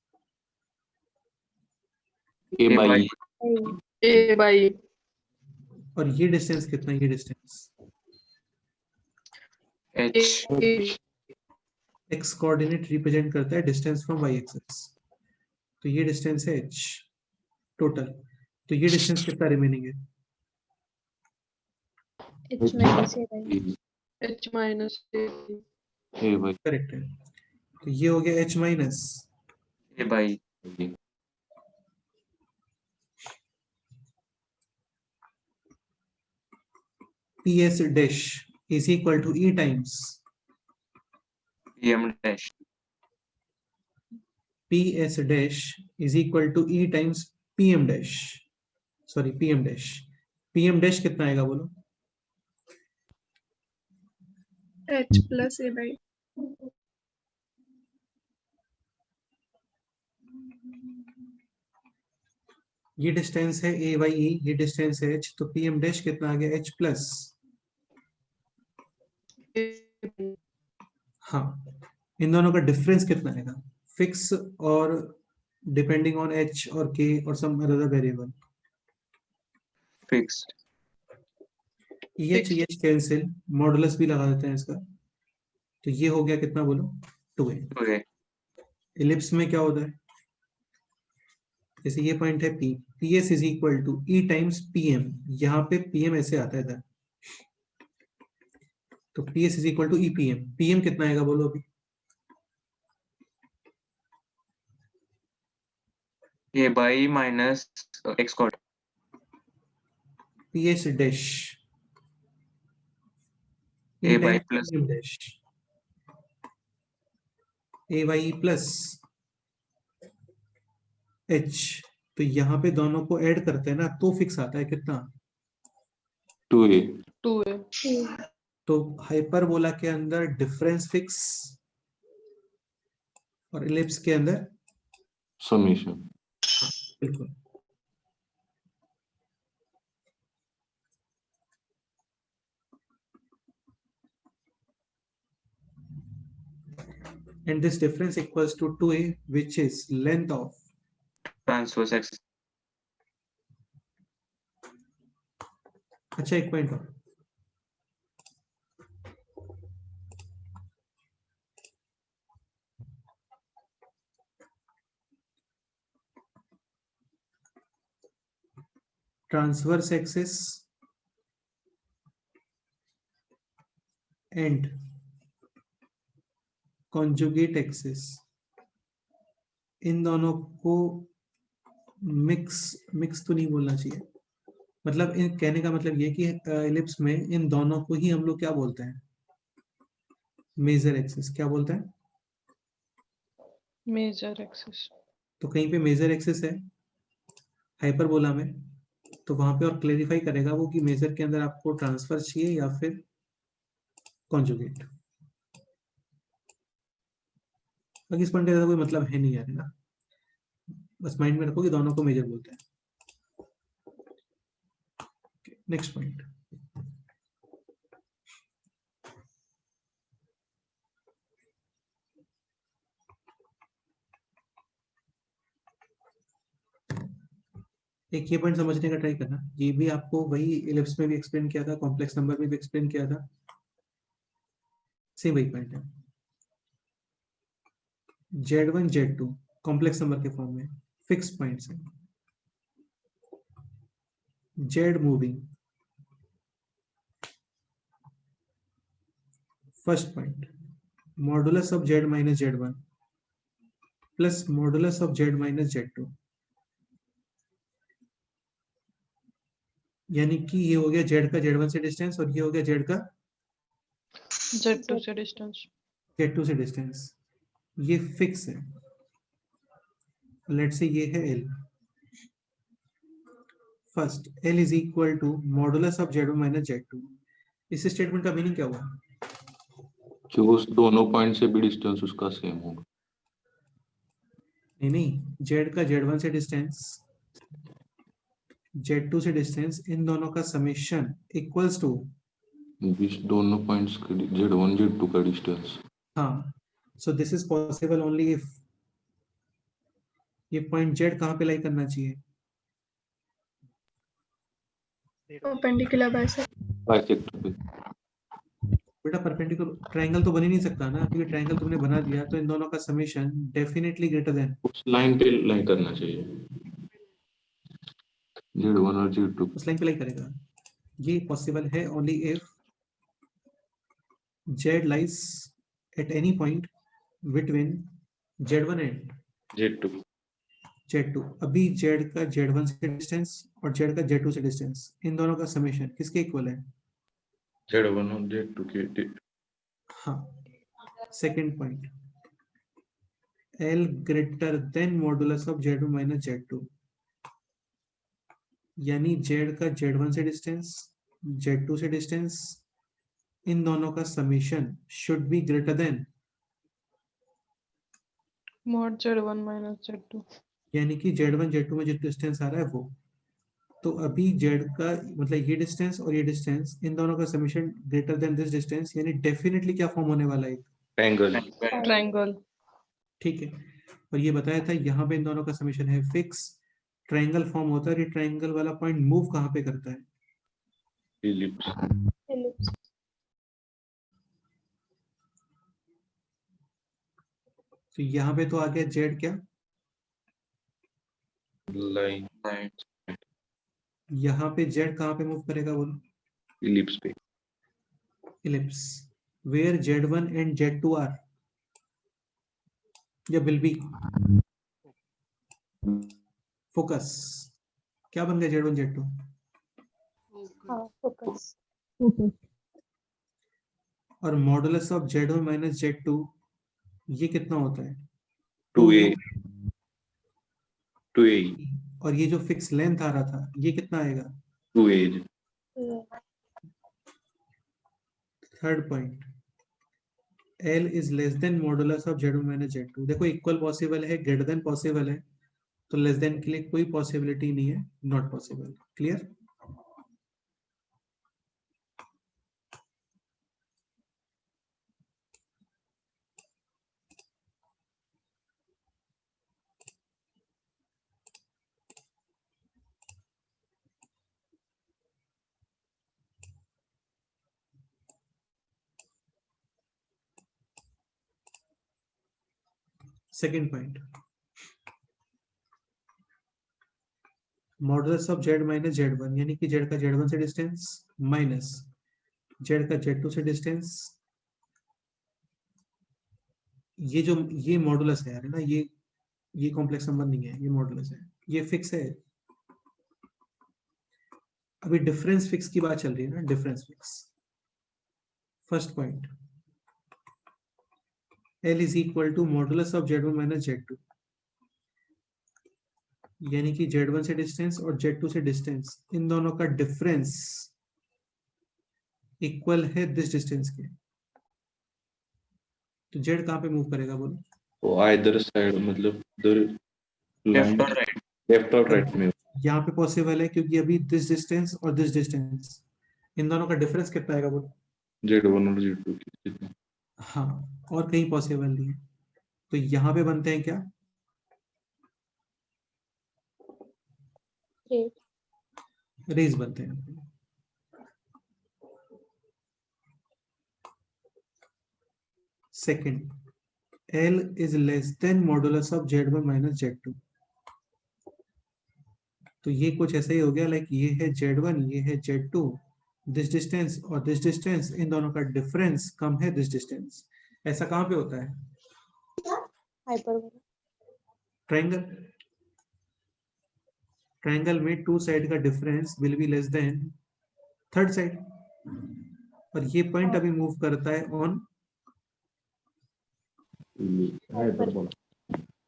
a A by by a by और ये डिस्टेंस कितना है? ये distance H, a। X coordinate represent करता है डिस्टेंस फ्रॉम वाई एक्सिस, तो ये डिस्टेंस है h टोटल। तो ये डिस्टेंस कितना रिमेनिंग है? h minus a by h minus a। a by correct है। तो ये हो गया h minus A by ps dash is equal to e times PM dash, ps dash is equal to e times pm dash, sorry pm dash. pm dash कितना आएगा बोलो? h plus a by ये distance है a by e, ये distance है h, तो pm dash कितना आ गया? h प्लस, हाँ, इन दोनों का डिफरेंस कितना आएगा? फिक्स और डिपेंडिंग ऑन h और k और some other variable. fixed, EH cancel, modulus भी लगा देते हैं इसका, तो ये हो गया कितना बोलो? 2a। 2A, इलिप्स में क्या होता है? जैसे ये पॉइंट है P, PS is equal to E times PM, यहाँ पे PM ऐसे आता है इधर, तो PS is equal to EPM। PM कितना आएगा बोलो अभी? A by minus X coordinate, PS dash A E by times plus PM dash, A by plus H, तो यहाँ पे दोनों को ऐड करते हैं ना, तो फिक्स आता है कितना? 2a। 2a। तो हाइपरबोला के अंदर डिफरेंस फिक्स और इलिप्स के अंदर समेशन। बिल्कुल। And this difference equals to 2a, which is length of transverse axis, अच्छा एक पॉइंट और, transverse axis and conjugate axis, इन दोनों को मिक्स तो नहीं बोलना चाहिए, मतलब इन कहने का मतलब ये कि एलिप्स में इन दोनों को ही हम लोग क्या बोलते हैं, मेजर एक्सिस क्या बोलते हैं। Major axis. तो कहीं पे मेजर एक्सिस है हाइपरबोला में, तो वहां पे और क्लेरिफाई करेगा वो कि मेजर के अंदर आपको ट्रांसफर चाहिए या फिर कॉन्जुगेट। बाकी इस पॉइंट का कोई मतलब है नहीं यार, है ना, बस माइंड में रखो कि दोनों को मेजर बोलते हैं। नेक्स्ट पॉइंट, एक ये पॉइंट समझने का ट्राई करना, ये भी आपको वही एलिप्स में भी एक्सप्लेन किया था, कॉम्प्लेक्स नंबर में भी एक्सप्लेन किया था, सेम वही पॉइंट है। Z1 Z2 कॉम्प्लेक्स नंबर के फॉर्म में फिक्स पॉइंट्स है। Z moving, first point modulus of Z minus Z1 plus modulus of Z minus Z2, यानी कि ये हो गया Z का Z1 से डिस्टेंस और ये हो गया Z का Z2 से डिस्टेंस। Z2 से डिस्टेंस, ये फिक्स है। लेट्स से ये है L, first L is equal to modulus of Z1 minus Z2। इस स्टेटमेंट का मीनिंग क्या हुआ, कि उस दोनों पॉइंट से भी डिस्टेंस उसका सेम होगा। नहीं, Z का Z1 से डिस्टेंस Z2 से डिस्टेंस, इन दोनों का समेशन इक्वल्स टू, दोनों पॉइंट्स के Z1 Z2 का डिस्टेंस। हाँ, so this is possible only if ये पॉइंट Z कहाँ पे लाई करना चाहिए, perpendicular bisect, बाइसेक्टर पे। बेटा परपेंडिकुलर ट्रायंगल तो बन ही नहीं सकता ना, क्योंकि ट्रायंगल तुमने बना दिया तो इन दोनों का समेशन डेफिनेटली ग्रेटर देन, उस लाइन पे लाई करना चाहिए, Z1 और Z2। उस लाइन पे लाई करेगा। ये पॉसिबल है only if Z lies at any point between Z1 and Z2। Z2। अभी Z का Z1 से डिस्टेंस और Z का Z2 से डिस्टेंस, इन दोनों का समेशन किसके इक्वल है, Z1 और Z2 के। हाँ। Second point L greater than modulus of Z1 minus Z2, यानी Z का Z1 से डिस्टेंस Z2 से डिस्टेंस, इन दोनों का summation should be greater then, mod Z1 minus Z2। यानी कि Z1 Z2 में जो डिस्टेंस आ रहा है वो, तो अभी Z का मतलब ये डिस्टेंस और ये डिस्टेंस, इन दोनों का summation greater than this distance, यानी डेफिनेटली क्या फॉर्म होने वाला है, ट्रायंगल। ट्रायंगल। ठीक है। और ये बताया था यहाँ पे इन दोनों का समेशन है फिक्स, ट्रायंगल फॉर्म होता है, ये ट्रायंगल वाला पॉइंट मूव कहाँ पे करता है, इलिप्स। ellipse, तो यहाँ पे तो आ गया Z क्या, लाइन। यहाँ पे Z कहाँ पे मूव करेगा बोलो, इलिप्स पे। Ellipse, where Z1 and Z2 are, या विल बी फोकस, क्या बन गया Z1 Z2, focus, और modulus of Z1 minus Z2 ये कितना होता है, 2a 2a और ये जो फिक्स लेंथ आ रहा था ये कितना आएगा, 2a। Third point L is less than modulus of Z1 minus Z2। देखो इक्वल पॉसिबल है, ग्रेटर देन पॉसिबल है, तो लेस देन के लिए कोई पॉसिबिलिटी नहीं है, not possible. Clear, second point modulus of Z minus Z1, यानी कि Z का Z1 से डिस्टेंस माइनस Z का Z2 से डिस्टेंस, ये जो ये मॉडुलस है यार, है ना, ये ये कॉम्प्लेक्स नंबर नहीं है, ये मॉडुलस है, ये फिक्स है। अभी डिफरेंस फिक्स की बात चल रही है ना, difference fix. First point, L is equal to modulus of Z1 minus Z2, यानी कि Z1 से डिस्टेंस और Z2 से डिस्टेंस, इन दोनों का डिफरेंस इक्वल है दिस डिस्टेंस के। तो Z कहाँ पे मूव करेगा बोलो? तो आइदर साइड मतलब उधर लेफ्ट और राइट। लेफ्ट और राइट में। यहाँ पे पॉसिबल है क्योंकि अभी दिस डिस्टेंस और दिस डिस्टेंस, इन दोनों का डिफरेंस कितना आएगा बोलो? Z1 और Z2 कितना? हाँ, और कहीं पॉसिबल नहीं है। तो यहाँ पे बनते हैं क्या? रेज बनते हैं। Second, L is less than modulus of Z1 minus Z2। तो ये कुछ ऐसा ही हो गया, लाइक ये है Z1, ये है Z2, दिस डिस्टेंस और दिस डिस्टेंस, इन दोनों का डिफरेंस कम है दिस डिस्टेंस। ऐसा कहाँ पे होता है? हाइपरबोला। ट्रायंगल, ट्रायंगल में टू साइड का difference will be less then third side, और ये पॉइंट अभी मूव करता है ऑन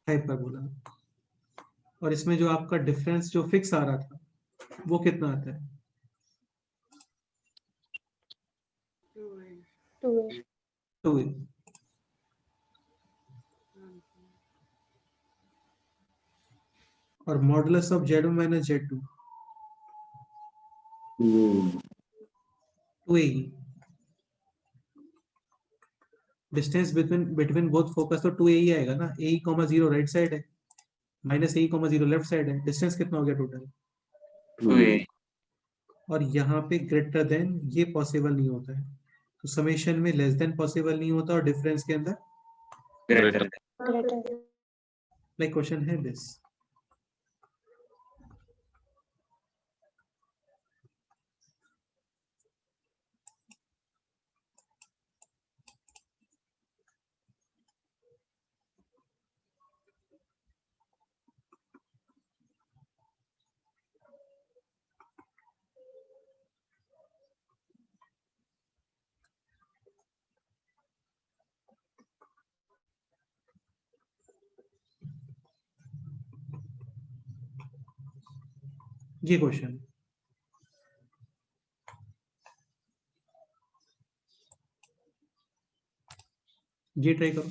हाइपरबोला। और इसमें जो आपका डिफरेंस जो फिक्स आ रहा था वो कितना आता है? 2a। 2a। और modulus of Z1 minus Z2 2a। Distance between both focus तो 2a ही आएगा ना, a, 0 राइट साइड है, माइनस a, 0 लेफ्ट साइड है, डिस्टेंस कितना हो गया टोटल? 2a। और यहाँ पे ग्रेटर देन ये पॉसिबल नहीं होता है, तो समेशन में लेस देन पॉसिबल नहीं होता, और डिफरेंस के अंदर ग्रेटर। लाइक क्वेश्चन है दिस। ये क्वेश्चन ये ट्राई करो।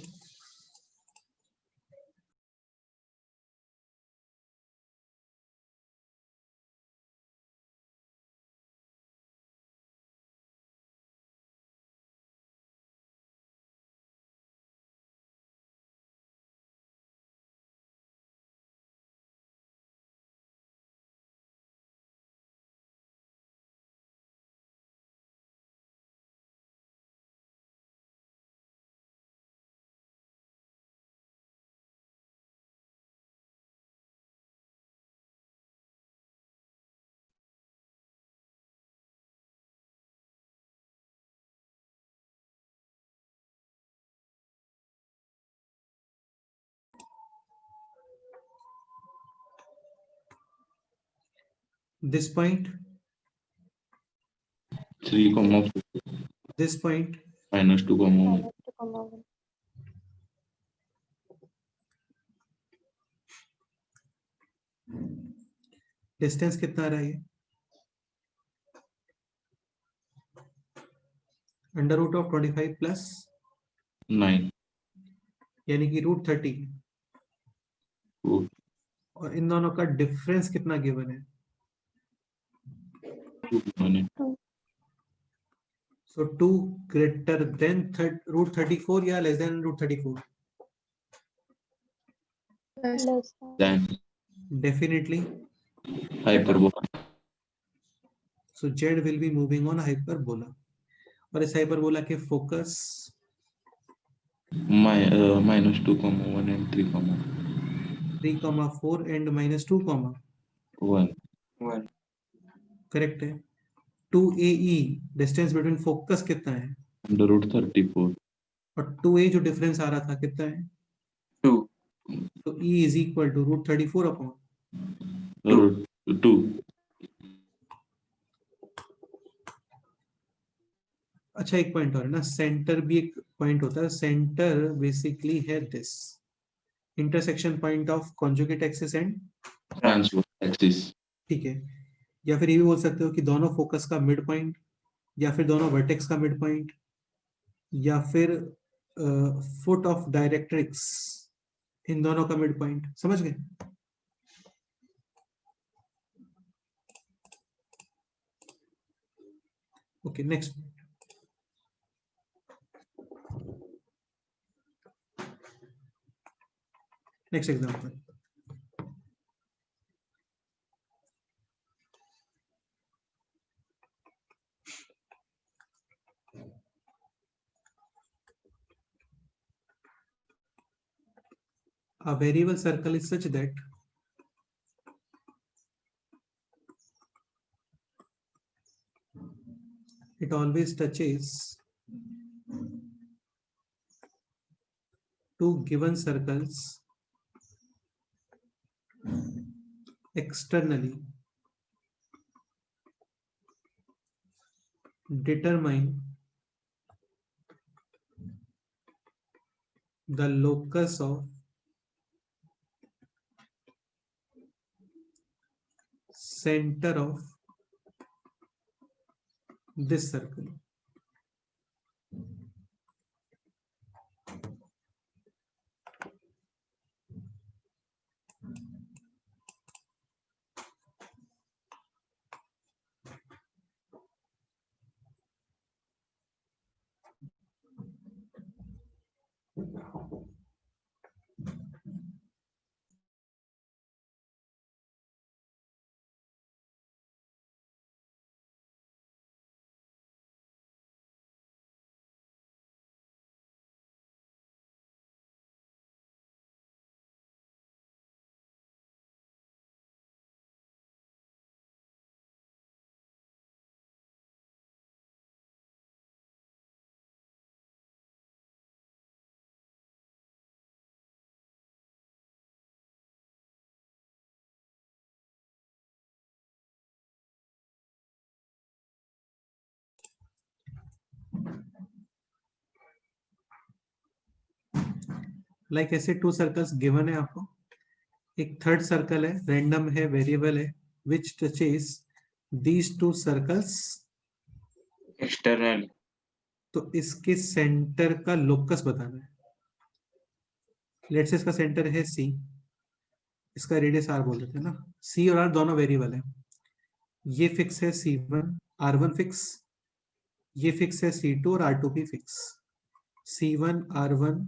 This point, 3, this point, -2, distance कितना आ रहा है ये? अंडर रूट ऑफ 25 प्लस 9, यानी कि रूट 30, 2, और इन दोनों का डिफरेंस कितना गिवन है? 2, सो 2 ग्रेटर देन रूट 34 या less than root 34? then definitely. hyperbola. So Z will be moving on hyperbola, और इस हाइपरबोला के फोकस -2, 1 and 3, 3,4 एंड -2, 1. 1। करेक्ट है। 2AE डिस्टेंस बिटवीन फोकस कितना है? √34. और 2A जो डिफरेंस आ रहा था कितना है? 2। तो E is equal to √34 upon two. अच्छा एक पॉइंट और है ना, सेंटर भी एक पॉइंट होता है। सेंटर बेसिकली है this intersection point of conjugate axis and, transverse axis. ठीक है। या फिर ये भी बोल सकते हो कि दोनों फोकस का मिड पॉइंट, या फिर दोनों वर्टेक्स का मिड पॉइंट, या फिर फुट ऑफ डायरेक्ट्रिक्स, इन दोनों का मिड पॉइंट। समझ गए? Okay next. Next example, a variable circle is such that it always touches two given circles externally. Determine the locus of center of this circle. Like ऐसे to circles given है आपको, एक third circle है, random है, variable है, which touches these two circles, external. तो इसके centre का लोकस बताना है। लेट्स से इसका सेंटर है C, इसका रेडियस R बोल देते हैं ना। C और R दोनों वेरिएबल है, ये फिक्स है C1 R1 फिक्स, ये फिक्स है C2 और R2 भी fix. C1 R1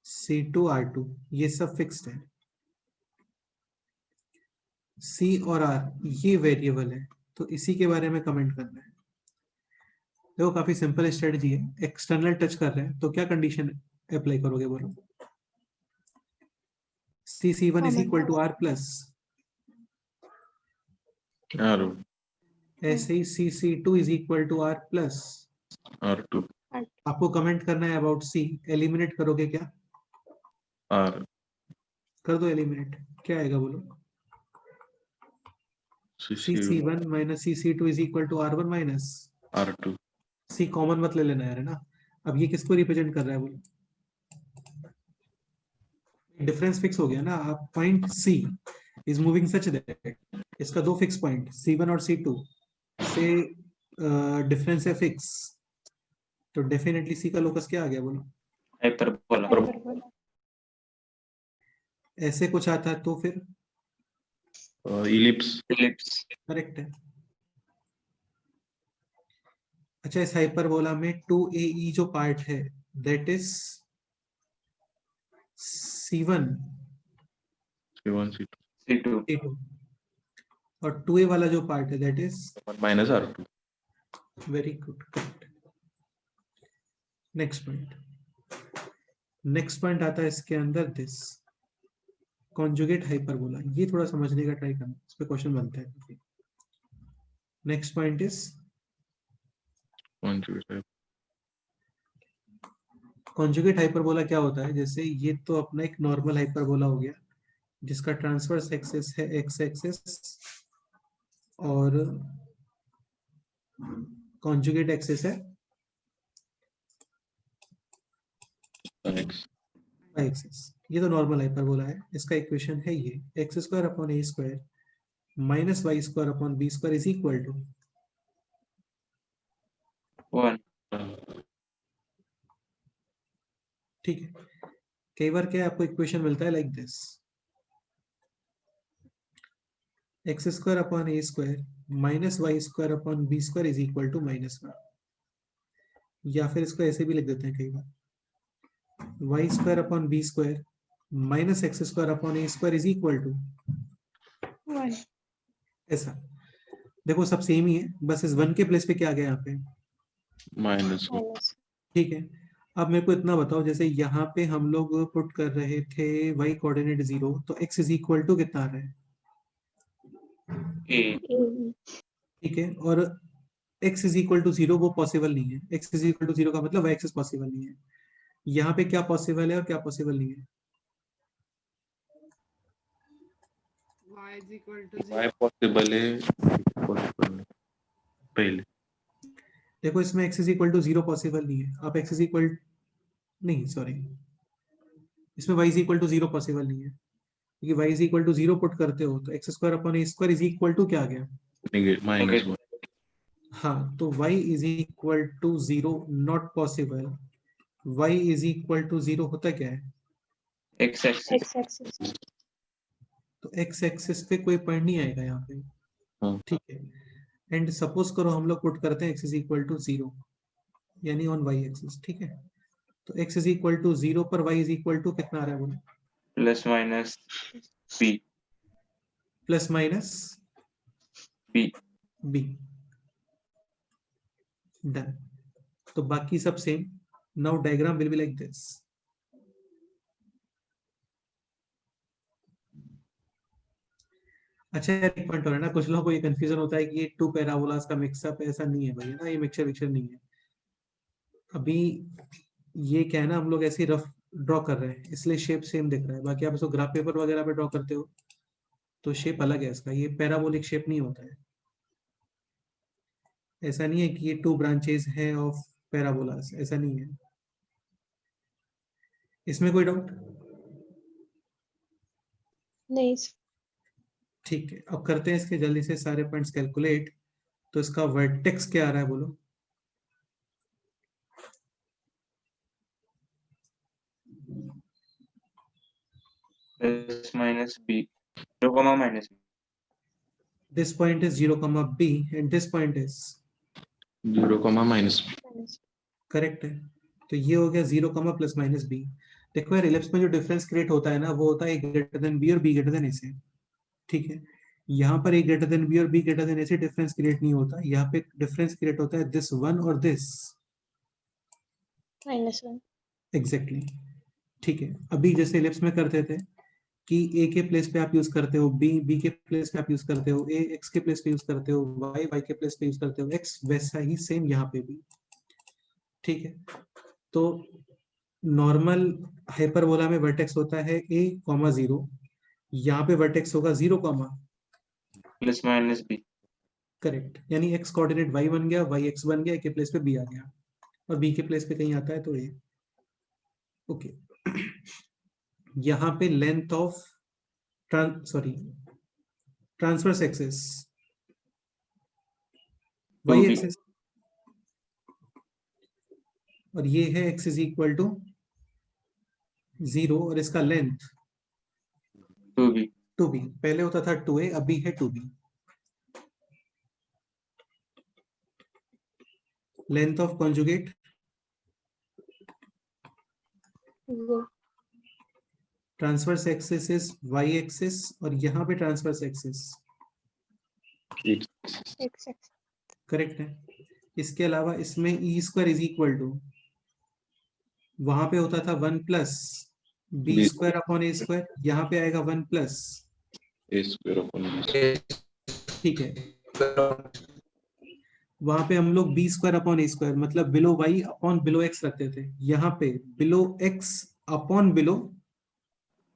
C2 R2 ये सब फिक्स्ड है। C और R ये वेरिएबल है, तो इसी के बारे में कमेंट करना है। देखो काफी सिंपल स्ट्रेटजी है। एक्सटर्नल टच कर रहे हैं तो क्या कंडीशन अप्लाई करोगे बोलो? C1 is equal to R plus, ऐसे ही C2 is equal to R plus R2 आपको कमेंट करना है अबाउट C। एलिमिनेट करोगे क्या? R कर दो एलिमिनेट, क्या आएगा बोलो? C1 minus C2 is equal to R1 minus R2। C common मत ले लेना यार, है ना। अब ये किसको रिप्रेजेंट कर रहा है बोलो? डिफरेंस फिक्स हो गया ना। आप point C is moving such that, इसका दो फिक्स पॉइंट C1 और C2 से डिफरेंस है फिक्स, तो डेफिनेटली C का लोकस क्या आ गया बोलो? हाइपरबोला। ऐसे कुछ आता है तो फिर इलिप्स। इलिप्स। करेक्ट है। अच्छा इस हाइपरबोला में 2AE जो पार्ट है that is C1 C1 C2 C2। और 2A वाला जो पार्ट है that is minus R2। Very good, correct. Next point, next point आता है इसके अंदर दिस कॉन्जुगेट हाइपरबोला। ये थोड़ा समझने का ट्राई करना, इस पे क्वेश्चन बनता है। Next point is conjugate hyperbola क्या होता है, जैसे ये तो अपना एक नॉर्मल हाइपरबोला हो गया जिसका ट्रांसवर्स एक्सिस है एक्स एक्सिस और कॉन्जुगेट एक्सिस है X. y axis. ये तो नॉर्मल हाइपरबोला है। इसका इक्वेशन है ये x square upon A square minus y square upon B square is equal to 1 ठीक है। कई बार क्या है, आपको इक्वेशन मिलता है like this, x square upon A square minus y square upon B square is equal to -1, या फिर इसको ऐसे भी लिख देते हैं कई बार, y square upon B square minus x square upon A square is equal to 1 ऐसा। देखो सब सेम ही है, बस इस 1 के प्लेस पे क्या आ गया यहाँ पे, -1. minus ठीक है। अब मेरे को इतना बताओ, जैसे यहाँ पे हम लोग पुट कर रहे थे y कोऑर्डिनेट 0, तो x इज इक्वल टू कितना आ रहा है, A A ठीक है। और x इज इक्वल टू 0 वो पॉसिबल नहीं है, x इज इक्वल टू 0 का मतलब y एक्सिस पॉसिबल नहीं है। यहाँ पे क्या पॉसिबल है और क्या पॉसिबल नहीं है, y is equal to 0. Y possible है, पॉसिबल नहीं पहले। देखो इसमें x is equal to 0 possible नहीं है, आप x is equal to, sorry, इसमें y is equal to 0 possible नहीं है, क्योंकि y is equal to 0 put करते हो तो x square upon A square is equal to क्या आ गया, -1. हाँ, तो y is equal to 0 not possible. y is equal to 0 होता क्या है, X axis X axis तो x एक्सिस पे कोई पॉइंट नहीं आएगा यहाँ पे, हाँ। ठीक है। एंड सपोज करो हम लोग पुट करते हैं x इज इक्वल टू 0 यानी ऑन y एक्सिस, ठीक है। तो x इज इक्वल टू 0 पर y इज इक्वल टू कितना आ रहा है बोलो, plus minus B plus minus B b, done. तो बाकी सब same. Now diagram will be like this, अच्छा यार एक पॉइंट हो रहा है ना, कुछ लोगों को ये कंफ्यूजन होता है कि ये टू पैराबोलास का मिक्सअप है, ऐसा नहीं है भैया ना, ये मिक्सचर नहीं है। अभी ये क्या है ना, हम लोग ऐसे रफ ड्रॉ कर रहे हैं इसलिए शेप सेम दिख रहा है, बाकी आप इसको ग्राफ पेपर वगैरह पे ड्रॉ करते हो तो शेप अलग है इसका, ये पैराबोलिक शेप नहीं होता है। ऐसा नहीं है कि ये 2 ब्रांचेस हैं ऑफ पैराबोलास, ऐसा नहीं है। इसमें कोई डाउट, नहीं ठीक है। अब करते हैं इसके जल्दी से सारे पॉइंट्स कैलकुलेट। तो इसका वर्टेक्स क्या आ रहा है बोलो, plus minus B 0 comma minus B this point is 0, b and this point is 0, -1. minus correct है। तो ये हो गया 0, प्लस माइनस b। देखो यार इलिप्स में जो डिफरेंस क्रिएट होता है ना, वो होता है a ग्रेटर देन b और b ग्रेटर देन a से, ठीक है। यहाँ पर a ग्रेटर देन b और b ग्रेटर देन a से डिफरेंस क्रिएट नहीं होता, यहाँ पे डिफरेंस क्रिएट होता है दिस 1 और दिस, -1 एग्जैक्टली, ठीक है। अभी जैसे इलिप्स में करते थे कि a के प्लेस पे आप यूज करते हो b, b के प्लेस पे आप यूज करते हो a, x के प्लेस पे यूज करते हो y, y के प्लेस पे यूज करते हो x, वैसा ही सेम यहाँ पे भी, ठीक है। तो नॉर्मल हाइपरबोला में वर्टेक्स होता है a, 0, यहाँ पे वर्टेक्स होगा 0, plus minus B करेक्ट, यानी x कोऑर्डिनेट y बन गया, y x बन गया, a के प्लेस पे b आ गया और b के प्लेस पे कहीं आता है तो a, ओके। यहाँ पे length of transverse axis y 2B axis, और ये है x इज इक्वल टू 0 और इसका लेंथ 2B 2b, पहले होता था 2a, अभी है 2b। लेंथ ऑफ कॉन्जुगेट वो transverse axis is y axis और यहाँ पे transverse axis, X axis correct है। इसके अलावा इसमें E square is equal to, वहां पे होता था 1 प्लस बी स्क्वायर अपॉन ए स्क्वायर, यहाँ पे आएगा 1 प्लस A² अपॉन B²। ठीक है। वहां पे हम लोग बी स्क्वायर अपॉन ए स्क्वायर मतलब below y upon below x रखते थे, यहाँ पे below x upon below,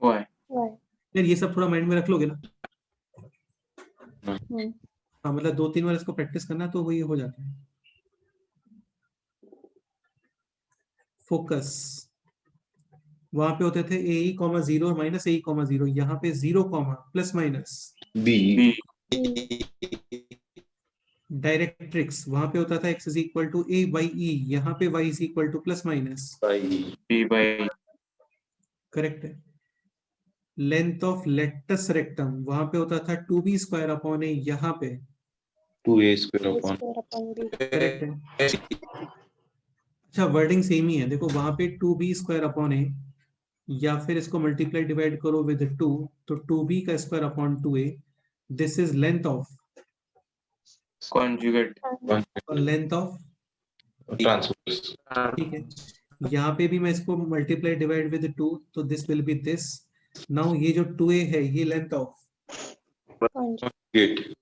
y. Y. यार ये सब थोड़ा माइंड में रख लोगे ना। Hmm. हाँ मतलब 2-3 बार इसको प्रैक्टिस करना तो वो ये हो जाता है। फोकस वहां पे होते थे ए ई कॉमा 0 और माइनस ए ई कॉमा 0, यहाँ पे 0 comma plus minus. B b directrix वहां पे होता था x is equal to a by e, यहाँ पे y is equal to plus minus. By b by correct है। लेंथ ऑफ लेटस रेक्टम वहां पे होता था 2b स्क्वायर अपॉन ए, यहाँ पे 2a square A upon square upon B. Correct है। अच्छा वर्डिंग सेम ही है, देखो वहां पे 2b स्क्वायर अपॉन ए, या फिर इसको मल्टीप्लाई डिवाइड करो विद 2 तो 2b का square upon 2a, this is length of, conjugate और लेंथ ऑफ, ट्रांसवर्स ठीक है। यहाँ पे भी मैं इसको मल्टीप्लाई डिवाइड विद 2 तो this will be this. Now ये जो 2a है ये लेंथ ऑफ, Conjugate. गेट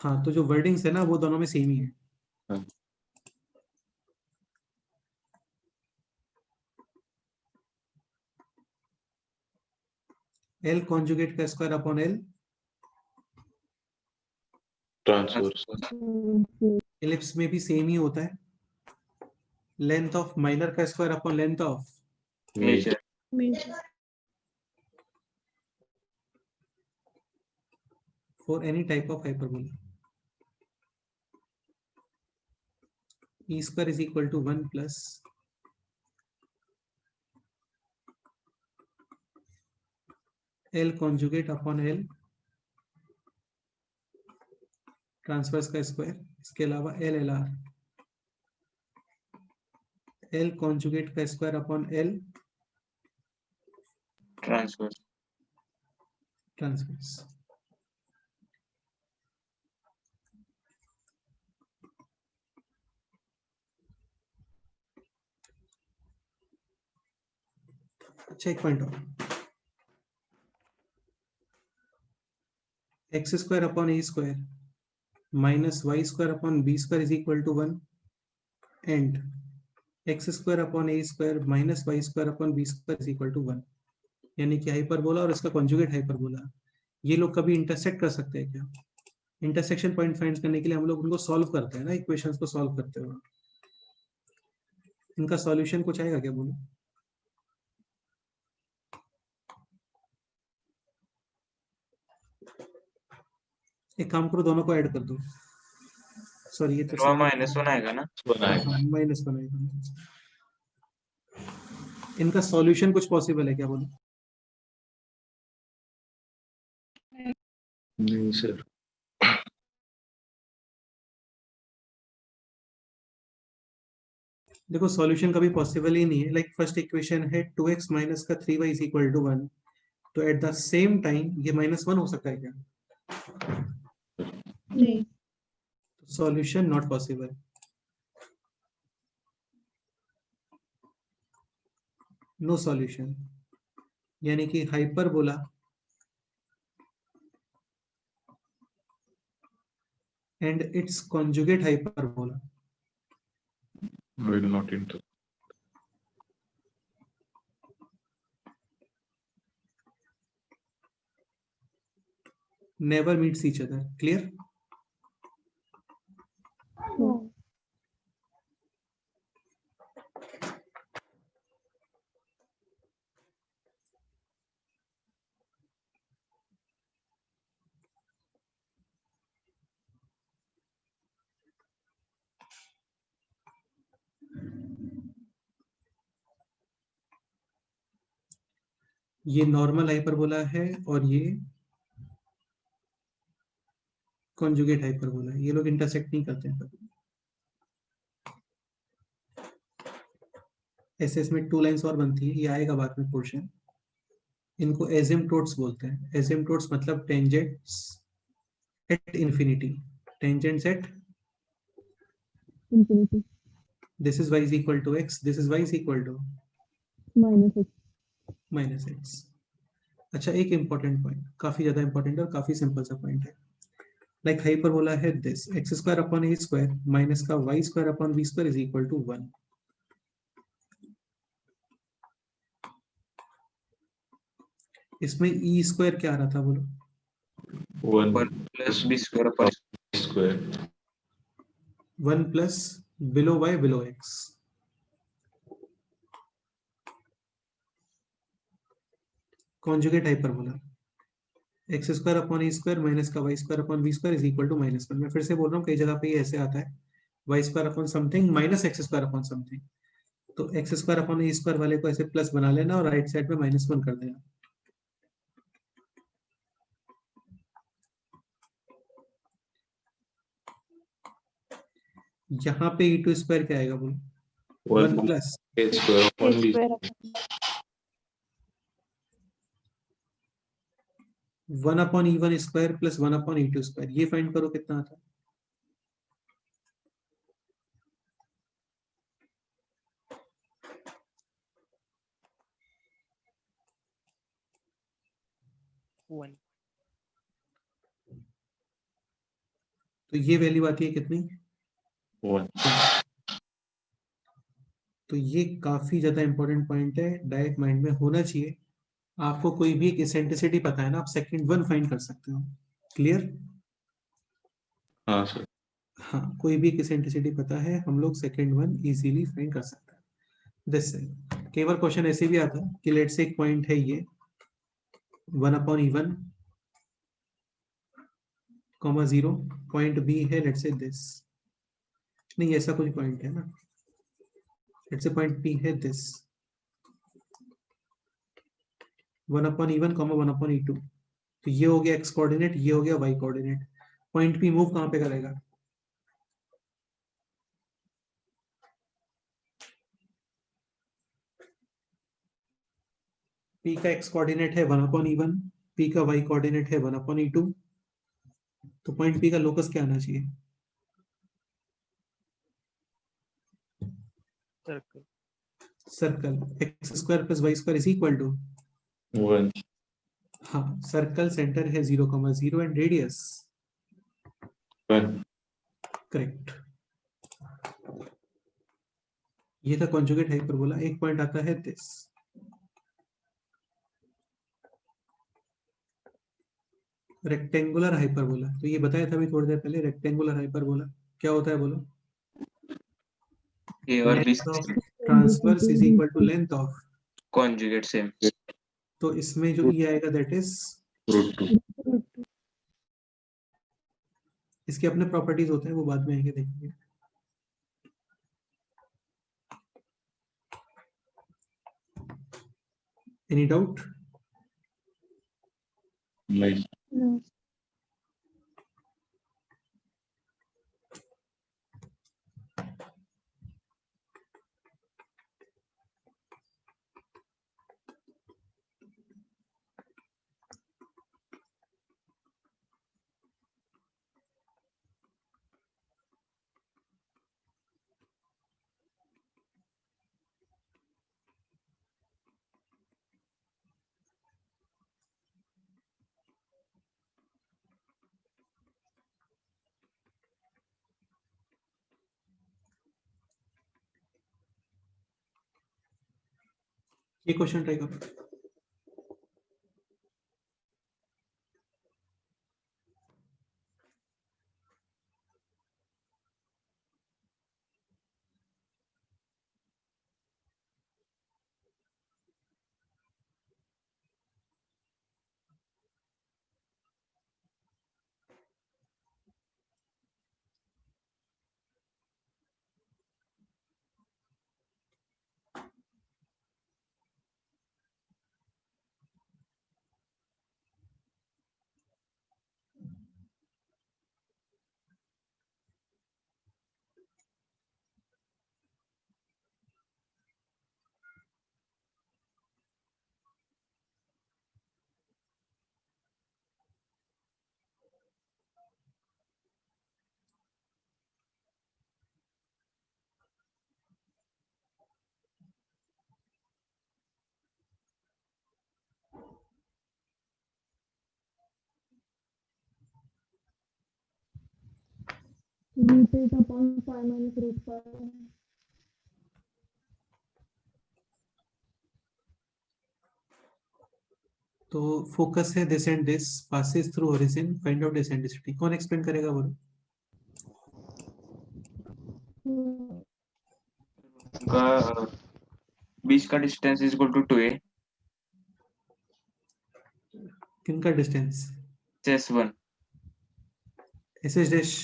हाँ तो जो वर्डिंग्स है ना वो दोनों में सेम ही है। हाँ। एल कॉन्जुगेट का square upon l, transverse ellipse में भी सेम ही होता है। लेंथ ऑफ माइनर का square upon length of, major Major. For any type of hyperbola. E square is equal to 1 plus l conjugate upon l transverse का square, इसके अलावा l l r, l conjugate का square upon l transfer transverse. अच्छा एक point और, x square upon A square minus y square upon B square is equal to 1 and x square upon A square minus y square upon B square is equal to 1, यानी कि hyperbola और इसका conjugate hyperbola, ये लोग कभी intersect कर सकते हैं क्या? इंटरसेक्शन पॉइंट फाइंड करने के लिए हम लोग उनको सॉल्व करते हैं ना, इक्वेशंस को सॉल्व करते हुए। इनका सॉल्यूशन कुछ आएगा क्या बोलो? एक काम करो दोनों को ऐड कर दो, सॉरी ये तो -1 आएगा ना। बनाएगा माइनस बनाएगा। इनका सॉल्यूशन कुछ पॉसिबल है क्या बोलो? नहीं सर देखो सॉल्यूशन कभी पॉसिबल ही नहीं है। लाइक फर्स्ट इक्वेशन है 2x माइनस का 3y इज इक्वल टू 1, तो एट द सेम टाइम ये -1 हो सकता है क्या? नहीं. Solution not possible. No solution, यानी कि hyperbola and its conjugate hyperbola will not inter never meets each other. Clear? No. ये नॉर्मल हाइपरबोला है और ये कॉन्जुगेट हाइपरबोला है, ये लोग इंटरसेक्ट नहीं करते हैं कभी। ऐसे इसमें 2 लाइंस और बनती है, ये आएगा बाद में पोर्शन। इनको एसिम्प्टोट्स बोलते हैं। एसिम्प्टोट्स मतलब tangents at infinity, tangents at Infinity. this is y is equal to x, this is y is equal to Minus x. Minus x. अच्छा एक इंपॉर्टेंट पॉइंट, काफी ज्यादा इंपॉर्टेंट और काफी सिंपल सा पॉइंट है। लाइक हाइपरबोला है this x square upon A square minus का Y square upon B square is equal to 1। इसमें ई स्क्वायर क्या आ रहा था बोलो? 1 1 plus b square upon square 1 plus below y below x. Conjugate hyperbola x square upon ए square minus का Y square upon B square is equal to -1। मैं फिर से बोल रहा हूँ, कई जगह पे ये ऐसे आता है, y square upon something minus x square upon something. तो एक्स स्क्वायर अपॉन ए स्क्वायर वाले को ऐसे प्लस बना लेना और राइट साइड में -1 कर देना। यहाँ पे ई टू स्क्वायर क्या आएगा बोलो? 1 1 plus a square A upon b square upon 1 upon ई1 square plus 1 upon e two square, ये फाइंड करो कितना आता है। वन। तो ये वैल्यू आती है कितनी? 1 तो ये काफी ज्यादा इंपॉर्टेंट पॉइंट है, डायरेक्ट माइंड में होना चाहिए। आपको कोई भी एक इसेंट्रिसिटी पता है ना, आप सेकंड वन फाइंड कर सकते हो। क्लियर? हाँ सर हाँ, कोई भी एक इसेंट्रिसिटी पता है, हम लोग सेकंड वन इजीली फाइंड कर सकते हैं। जैसे कई बार क्वेश्चन ऐसे भी आता है कि लेट से एक पॉइंट है ये 1 अपॉन ई1 कॉमा 0, पॉइंट बी है लेट से दिस, नहीं ऐसा कोई पॉइंट है ना, लेट से पॉइंट बी है दिस 1 अपॉन ई1 कॉमा 1 अपॉन ई2। तो ये हो गया एक्स कोऑर्डिनेट, ये हो गया y coordinate. Point p move कहां पे करेगा? पी का एक्स कोऑर्डिनेट है 1 अपॉन ई1, पी का वाई कोऑर्डिनेट है 1 अपॉन ई2। तो पॉइंट पी का लोकस क्या आना चाहिए? Circle. Circle x square plus Y square is equal to 1 हाँ, सर्कल सेंटर है 0,0 एंड रेडियस 1 करेक्ट। ये था कॉन्जुगेट हाइपरबोला। एक पॉइंट आता है दिस, रेक्टेंगुलर हाइपरबोला। तो ये बताया था अभी थोड़ी देर पहले, रेक्टेंगुलर हाइपरबोला क्या होता है बोलो? a और b length of transverse is equal to length of, conjugate same तो इसमें जो ई आएगा दैट इज, √2 इसके अपने प्रॉपर्टीज होते हैं, वो बाद में आएंगे देखेंगे। Any doubt? नहीं no. ये क्वेश्चन ट्राई करो। root 8 upon 5 minus root 5. तो फोकस है this and this passes through origin find out eccentricity. कौन एक्सप्लेन करेगा बोलो? उनका बीच का distance is equal to 2a किनका distance? S1 S S dash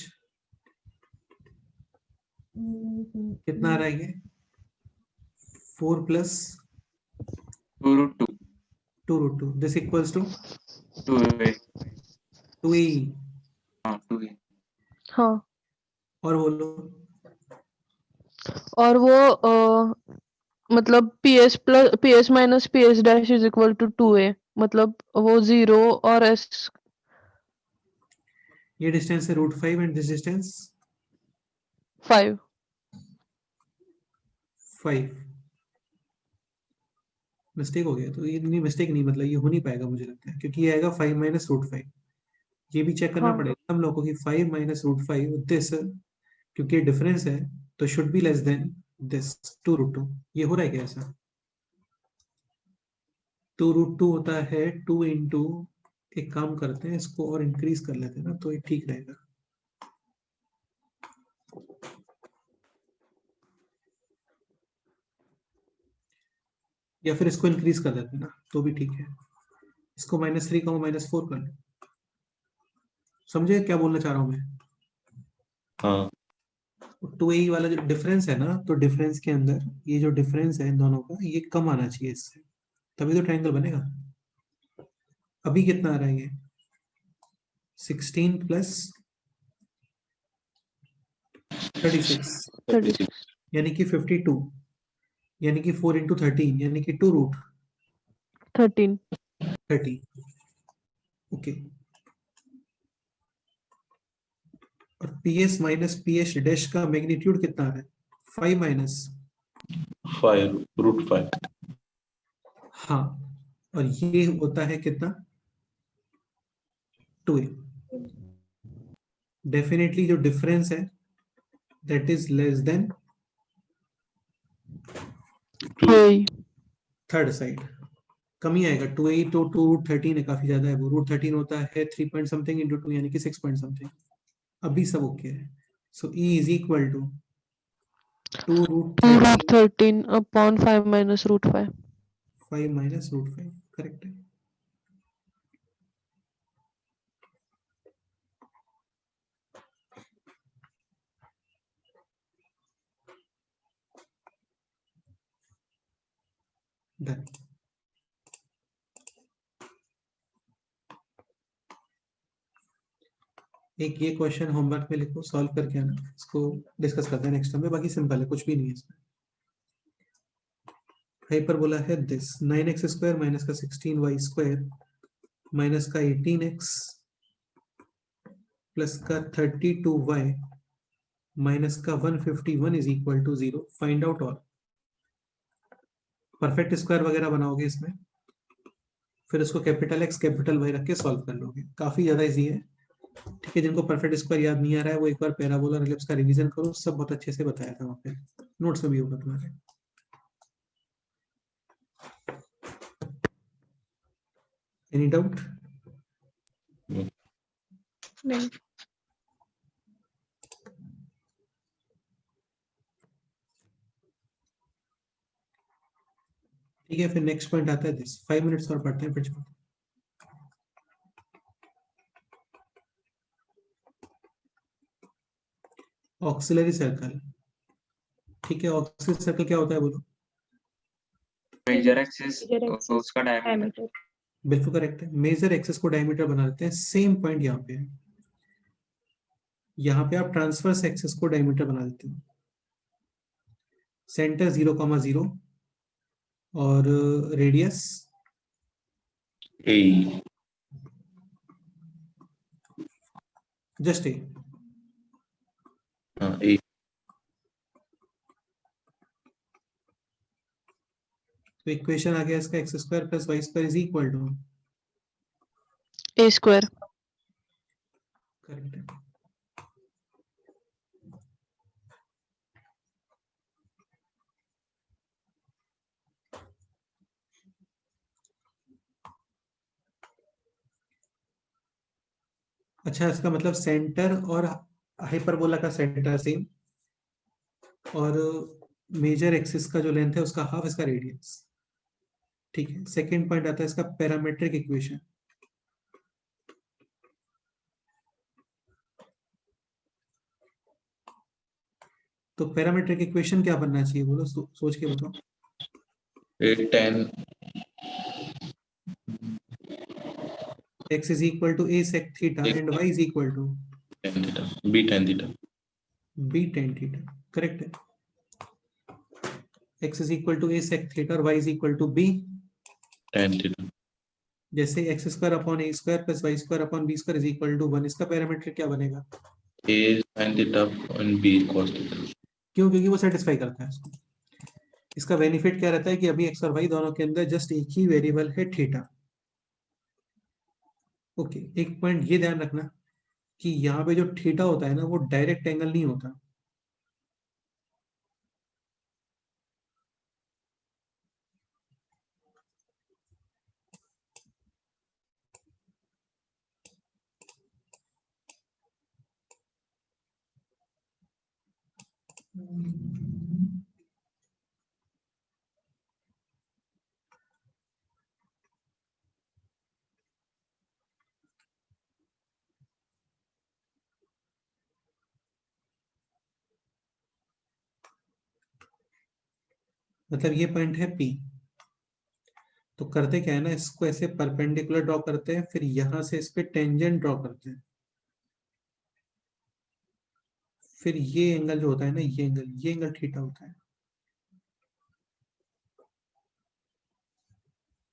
कितना आ रहा है ये? 4 plus 2 root 2 2 root 2 this equals to 2a 2e। हाँ 2a हाँ, और बोलो और वो मतलब PS minus PS dash is equal to 2a, मतलब वो 0 और s ये डिस्टेंस है root 5 and this distance 5। 5। Mistake हो गया तो ये नहीं, मिस्टेक नहीं मतलब ये हो नहीं पाएगा मुझे लगता है, क्योंकि ये आएगा 5 माइनस रूट 5। ये भी चेक करना हाँ। पड़ेगा हम लोगों को कि 5 माइनस रूट 5 दिस, क्योंकि डिफरेंस है तो should be less than this 2 root 2। ये हो रहा है क्या ऐसा? 2 रूट 2 होता है 2 इंटू, एक काम करते हैं इसको और इंक्रीज कर लेते हैं ना तो ये ठीक रहेगा। या फिर इसको इंक्रीज कर देते हैं ना तो भी ठीक है। इसको -3 -4 कर लो। समझे क्या बोलना चाह रहा हूं मैं? हाँ 2a वाला जो डिफरेंस है ना, तो डिफरेंस के अंदर ये जो डिफरेंस है इन दोनों का ये कम आना चाहिए इससे, तभी तो ट्रायंगल बनेगा। अभी कितना आ रहा है ये? 16 प्लस 36 36 यानी कि 52, यानी कि 4 इंटू 13 यानी कि 2 रूट 13। 30। ओके। और PS माइनस PS डैश का मैग्नीट्यूड कितना है? 5 माइनस 5 रूट 5 हाँ, और ये होता है कितना? 2a। डेफिनेटली जो डिफरेंस है दैट इज लेस देन है थर्ड साइड। कम ही आएगा 2a तो 2 रूट 13 है, काफी ज्यादा है वो। रूट 13 होता है 3 पॉइंट समथिंग इंटू 2 यानी कि 6 पॉइंट समथिंग। अभी सब ओके है। So E is equal to 2 root 2 13 root 13 upon 5 minus root 5। 5 minus root 5। Correct है। डन। एक ये क्वेश्चन होमवर्क में लिखो, सॉल्व करके आना, इसको डिस्कस करते हैं नेक्स्ट टाइम में। बाकी सिंपल है, कुछ भी नहीं है इसमें। हाइपरबोला है दिस 9x स्क्वायर माइनस का 16y स्क्वायर माइनस का 18x प्लस का 32y माइनस का 151 is equal to 0। Find out all. Perfect square वगैरह बनाओगे इसमें, फिर उसको कैपिटल X कैपिटल Y रख के सॉल्व कर लोगे। काफी ज्यादा इजी है। ठीक है, जिनको परफेक्ट स्क्वायर याद नहीं आ रहा है वो एक बार पैराबोला और एलिप्स का रिवीजन करो, सब बहुत अच्छे से बताया था वहां पे, नोट्स में भी होगा तुम्हारे। Any doubt? नहीं। ठीक है, फिर नेक्स्ट पॉइंट आता है दिस। 5 मिनट्स और पढ़ते हैं फिर छोड़ते हैं। Auxiliary circle. ठीक है, ऑक्सिलरी सर्कल क्या होता है बोलो? मेजर एक्सिस Major axis उसका डायमीटर diameter. बिल्कुल करेक्ट है। मेजर एक्सिस को डायमीटर बना देते हैं। सेम पॉइंट यहाँ पे है। यहाँ पे आप ट्रांसवर्स एक्सिस को डायमीटर बना देते हो। सेंटर 0,0 और रेडियस ए जस्ट ए। हाँ ए तो इक्वेशन आ गया इसका x square plus Y square is equal to, A square. Correct है। अच्छा, इसका मतलब सेंटर और हाइपरबोला का सेंटर सेम, और मेजर एक्सिस का जो लेंथ है उसका हाफ इसका रेडियस। ठीक है, सेकंड पॉइंट आता है इसका पैरामेट्रिक इक्वेशन। तो पैरामेट्रिक इक्वेशन क्या बनना चाहिए, बोलो, सोच के बताओ। 10 x is equal to a sec theta and y is equal to tan theta, b tan theta. b tan theta, correct है। x is equal to a sec theta और y is equal to b Tan theta. जैसे x square upon a square plus y square upon b square is equal to 1, इसका parameter क्या बनेगा? A sin theta and b cos theta. क्यों? क्योंकि वो satisfy करता है इसको। इसका बेनिफिट क्या रहता है कि अभी x और y दोनों के अंदर जस्ट एक ही वेरिएबल है थीटा। ओके, एक पॉइंट ये ध्यान रखना कि यहाँ पे जो थीटा होता है ना वो डायरेक्ट एंगल नहीं होता। मतलब ये पॉइंट है P। तो करते क्या है ना, इसको ऐसे परपेंडिकुलर ड्रॉ करते हैं, फिर यहां से इस पे टेंजेंट ड्रॉ करते हैं। फिर ये एंगल जो होता है ना, ये एंगल थीटा होता है।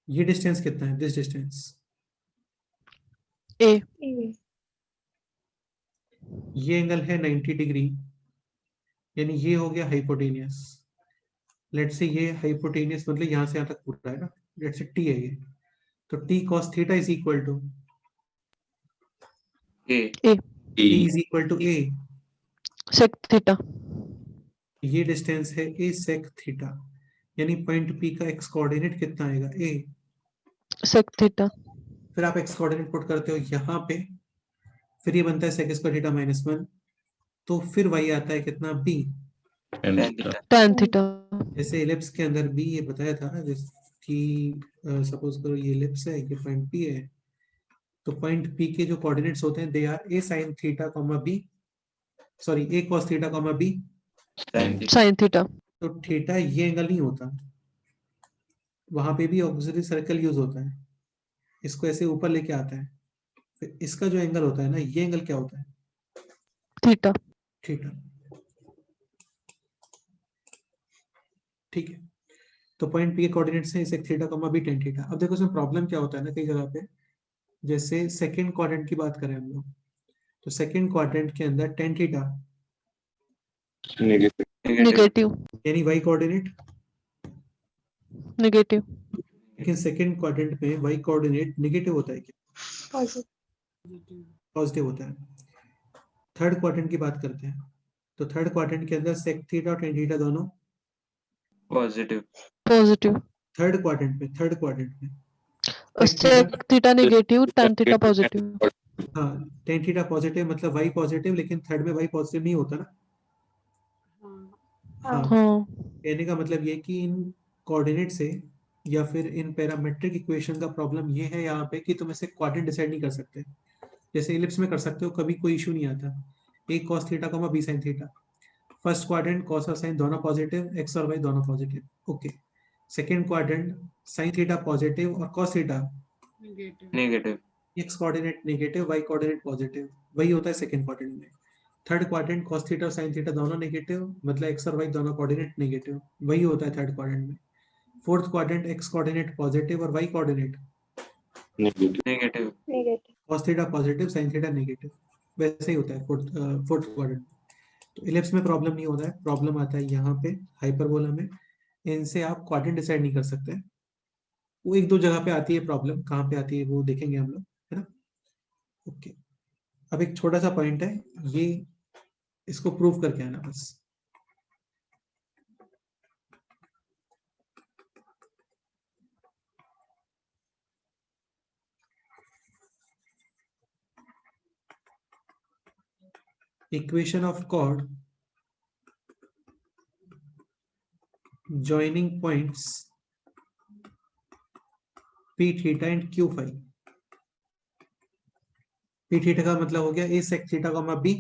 ये डिस्टेंस कितना है? दिस डिस्टेंस A ये एंगल है 90 डिग्री, यानी ये हो गया हाइपोटेनियस। लेट से ये हाइपोटेनियस मतलब यहां से यहां तक पूरा है ना, लेट से टी है ये। तो T cos theta is equal to A. A T E is equal to a. sec theta ये डिस्टेंस है ए सेक थीटा, यानी पॉइंट पी का एक्स कोऑर्डिनेट कितना आएगा? ए। sec theta फिर आप एक्स कोऑर्डिनेट पुट करते हो यहाँ पे, फिर ये बनता है सेक स्क्वायर थीटा माइनस 1। तो फिर वही आता है कितना? B. tan Tan theta. theta. tan theta जैसे एलिप्स के अंदर बी ये बताया था ना, जैसे कि सपोज करो ये एलिप्स है, ये पॉइंट पी है। तो पॉइंट पी के जो कोऑर्डिनेट्स होते हैं they are a sine theta comma b, sorry a cos theta comma b. Tan theta. sin theta तो थीटा ये एंगल नहीं होता, वहां पे भी ऑक्सिलरी सर्कल यूज होता है, इसको ऐसे ऊपर लेके आता है। फिर इसका जो एंगल होता है ना, ये एंगल क्या होता है? theta theta. ठीक है, तो पॉइंट पी के कोऑर्डिनेट्स हैं sec theta comma b tan theta. अब देखो इसमें प्रॉब्लम क्या होता है ना कई जगह पे, जैसे सेकंड क्वाड्रेंट की बात करें हम लोग, तो सेकंड क्वाड्रेंट के अंदर tan theta Negative. Negative. negative यानी y कोऑर्डिनेट, negative लेकिन सेकंड क्वाड्रेंट में y कोऑर्डिनेट नेगेटिव होता है क्या? पॉजिटिव होता है। थर्ड क्वाड्रेंट की बात करते हैं, तो थर्ड क्वाड्रेंट के अंदर sec थीटा और tan थीटा दोनों Positive. positive थर्ड क्वाड्रेंट में sec theta, sec theta negative tan theta positive हाँ tan थीटा पॉजिटिव मतलब y पॉजिटिव, लेकिन थर्ड में y पॉजिटिव नहीं होता ना। हाँ, हाँ कहने का मतलब ये कि इन कोऑर्डिनेट से या फिर इन पैरामेट्रिक इक्वेशन का प्रॉब्लम ये है यहाँ पे कि तुम ऐसे क्वाड्रेंट डिसाइड नहीं कर सकते। जैसे इलिप्स में कर सकते हो, कभी कोई इशू नहीं आता। A cos theta comma b sine theta, first quadrant cos और साइन दोनों पॉजिटिव, एक्स और वाई दोनों positive. Okay, second quadrant sine theta positive और cos theta Negative. X coordinate negative, y coordinate positive, वही होता है सेकंड क्वाड्रेंट में। Third quadrant cos theta और साइन थीटा दोनों नेगेटिव, मतलब एक्स और वाई दोनों कोऑर्डिनेट नेगेटिव, वही होता है थर्ड क्वाड्रेंट में। Fourth quadrant x coordinate positive और y coordinate Negative. Negative. Cos theta positive, sine theta negative, वैसे ही होता है फोर्थ क्वाड्रेंट। तो इलिप्स में प्रॉब्लम नहीं होता है, प्रॉब्लम आता है यहाँ पे हाइपरबोला में। इनसे आप क्वाड्रेंट डिसाइड नहीं कर सकते। वो एक दो जगह पे आती है प्रॉब्लम, कहाँ पे आती है वो देखेंगे हम लोग, है ना। ओके, अब एक छोटा सा पॉइंट है, ये इसको प्रूव करके आना बस। equation of chord joining points p theta and q phi। p theta का मतलब हो गया a sec theta comma b,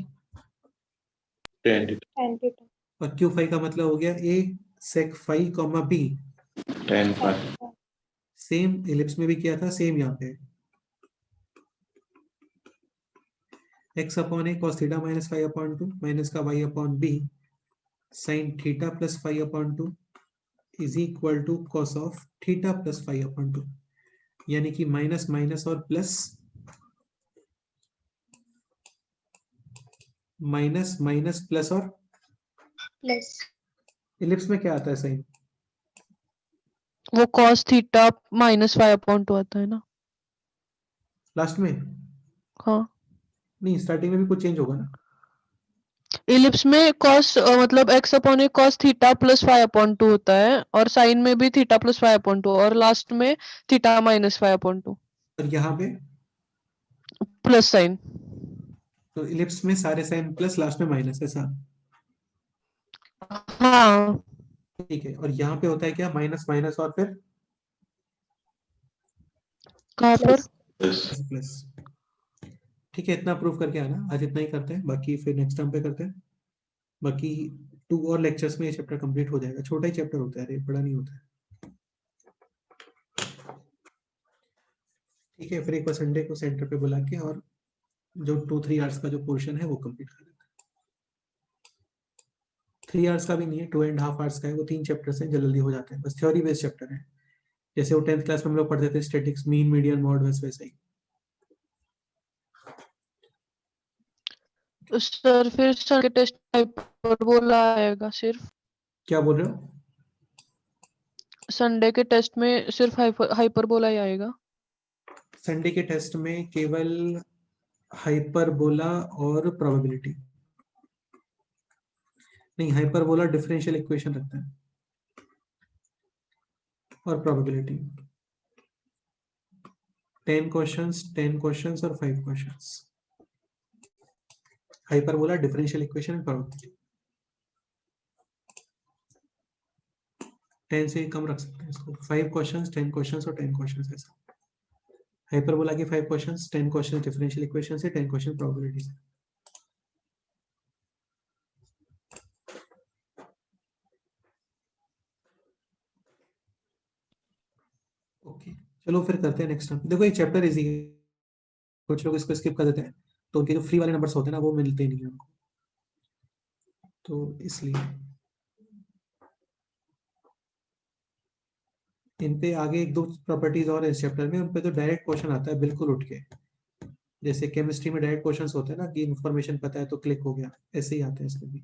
tan theta, tan theta, और q phi का मतलब हो गया a sec phi comma b। tan phi, tan phi, same ellipse में भी किया था, सेम यहाँ पे x upon a cos theta minus five upon two minus का y upon b sin theta plus five upon two is equal to cos of theta plus five upon two, यानी कि minus minus और plus, minus minus plus और plus ellipse में क्या आता है sign? वो cos थीटा माइनस 5/2 आता है ना? लास्ट में हाँ, नहीं, स्टार्टिंग में भी कुछ चेंज होगा ना। इलिप्स में cos मतलब x अपॉन ए cos थीटा प्लस 5/2 होता है, और साइन में भी थीटा प्लस 5/2, और लास्ट में थीटा माइनस 5/2 और यहाँ पे प्लस साइन। तो इलिप्स में सारे साइन प्लस, लास्ट में माइनस, ऐसा। हाँ, ठीक है, और यहाँ पे होता है क्या, माइनस माइनस और फिर कहाँ पर? plus plus plus. ठीक है, इतना प्रूव करके आना, आज इतना ही करते हैं, बाकी फिर नेक्स्ट टाइम पे करते हैं। बाकी 2 और लेक्चर्स में ये चैप्टर कंप्लीट हो जाएगा, छोटा ही चैप्टर होता है, अरे बड़ा नहीं होता है। ठीक है, फिर एक बार संडे को सेंटर पे बुला के और जो 2-3 आवर्स का जो पोर्शन है वो कंप्लीट कर देते हैं। 3 आवर्स का भी नहीं है, 2.5 आवर्स का है, वो 3 चैप्टर्स हैं, जल्दी हो जाते हैं, बस थ्योरी बेस्ड चैप्टर है। जैसे वो 10th क्लास में हम लोग पढ़ते थे स्टैटिक्स, मीन मीडियन मॉड, वैसे ही। सर फिर सर के टेस्ट हाइपरबोला आएगा सिर्फ? क्या बोल रहे हो? संडे के टेस्ट में सिर्फ हाइपरबोला ही आएगा? संडे के टेस्ट में केवल हाइपरबोला और प्रोबेबिलिटी नहीं, हाइपरबोला डिफरेंशियल इक्वेशन रखता है और प्रोबेबिलिटी। 10 क्वेश्चंस और 5 questions. Hyperbola, differential equation and probability. 10 से कम रख सकते हैं इसको, 5 क्वेश्चंस, 10 क्वेश्चंस और 10 क्वेश्चंस ऐसा। हाइपरबोला के 5 क्वेश्चंस, 10 क्वेश्चंस डिफरेंशियल इक्वेशन से, 10 क्वेश्चन प्रोबेबिलिटी से। ओके, चलो फिर करते हैं नेक्स्ट टाइम। देखो ये चैप्टर इजी है, कुछ लोग इसको स्किप कर देते हैं, तो उनके जो फ्री वाले नंबर्स होते हैं ना वो मिलते ही नहीं है उनको, तो इसलिए इन पे आगे 1-2 प्रॉपर्टीज और है इस चैप्टर में, उन पे तो डायरेक्ट क्वेश्चन आता है बिल्कुल उठ के। जैसे केमिस्ट्री में डायरेक्ट क्वेश्चंस होते हैं ना कि इन्फॉर्मेशन पता है तो क्लिक हो गया, ऐसे ही आते हैं इसमें भी।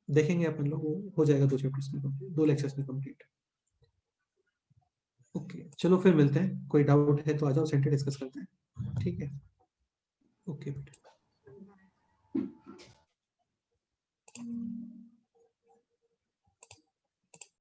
देखेंगे अपन लोग, हो जाएगा 2 चैप्टर्स में कंप्लीट, 2 लेक्चर्स में कंप्लीट। ओके, चलो फिर मिलते हैं, कोई डाउट है तो आ जाओ, सेंटर डिस्कस करते हैं। ठीक है, ओके बेटा।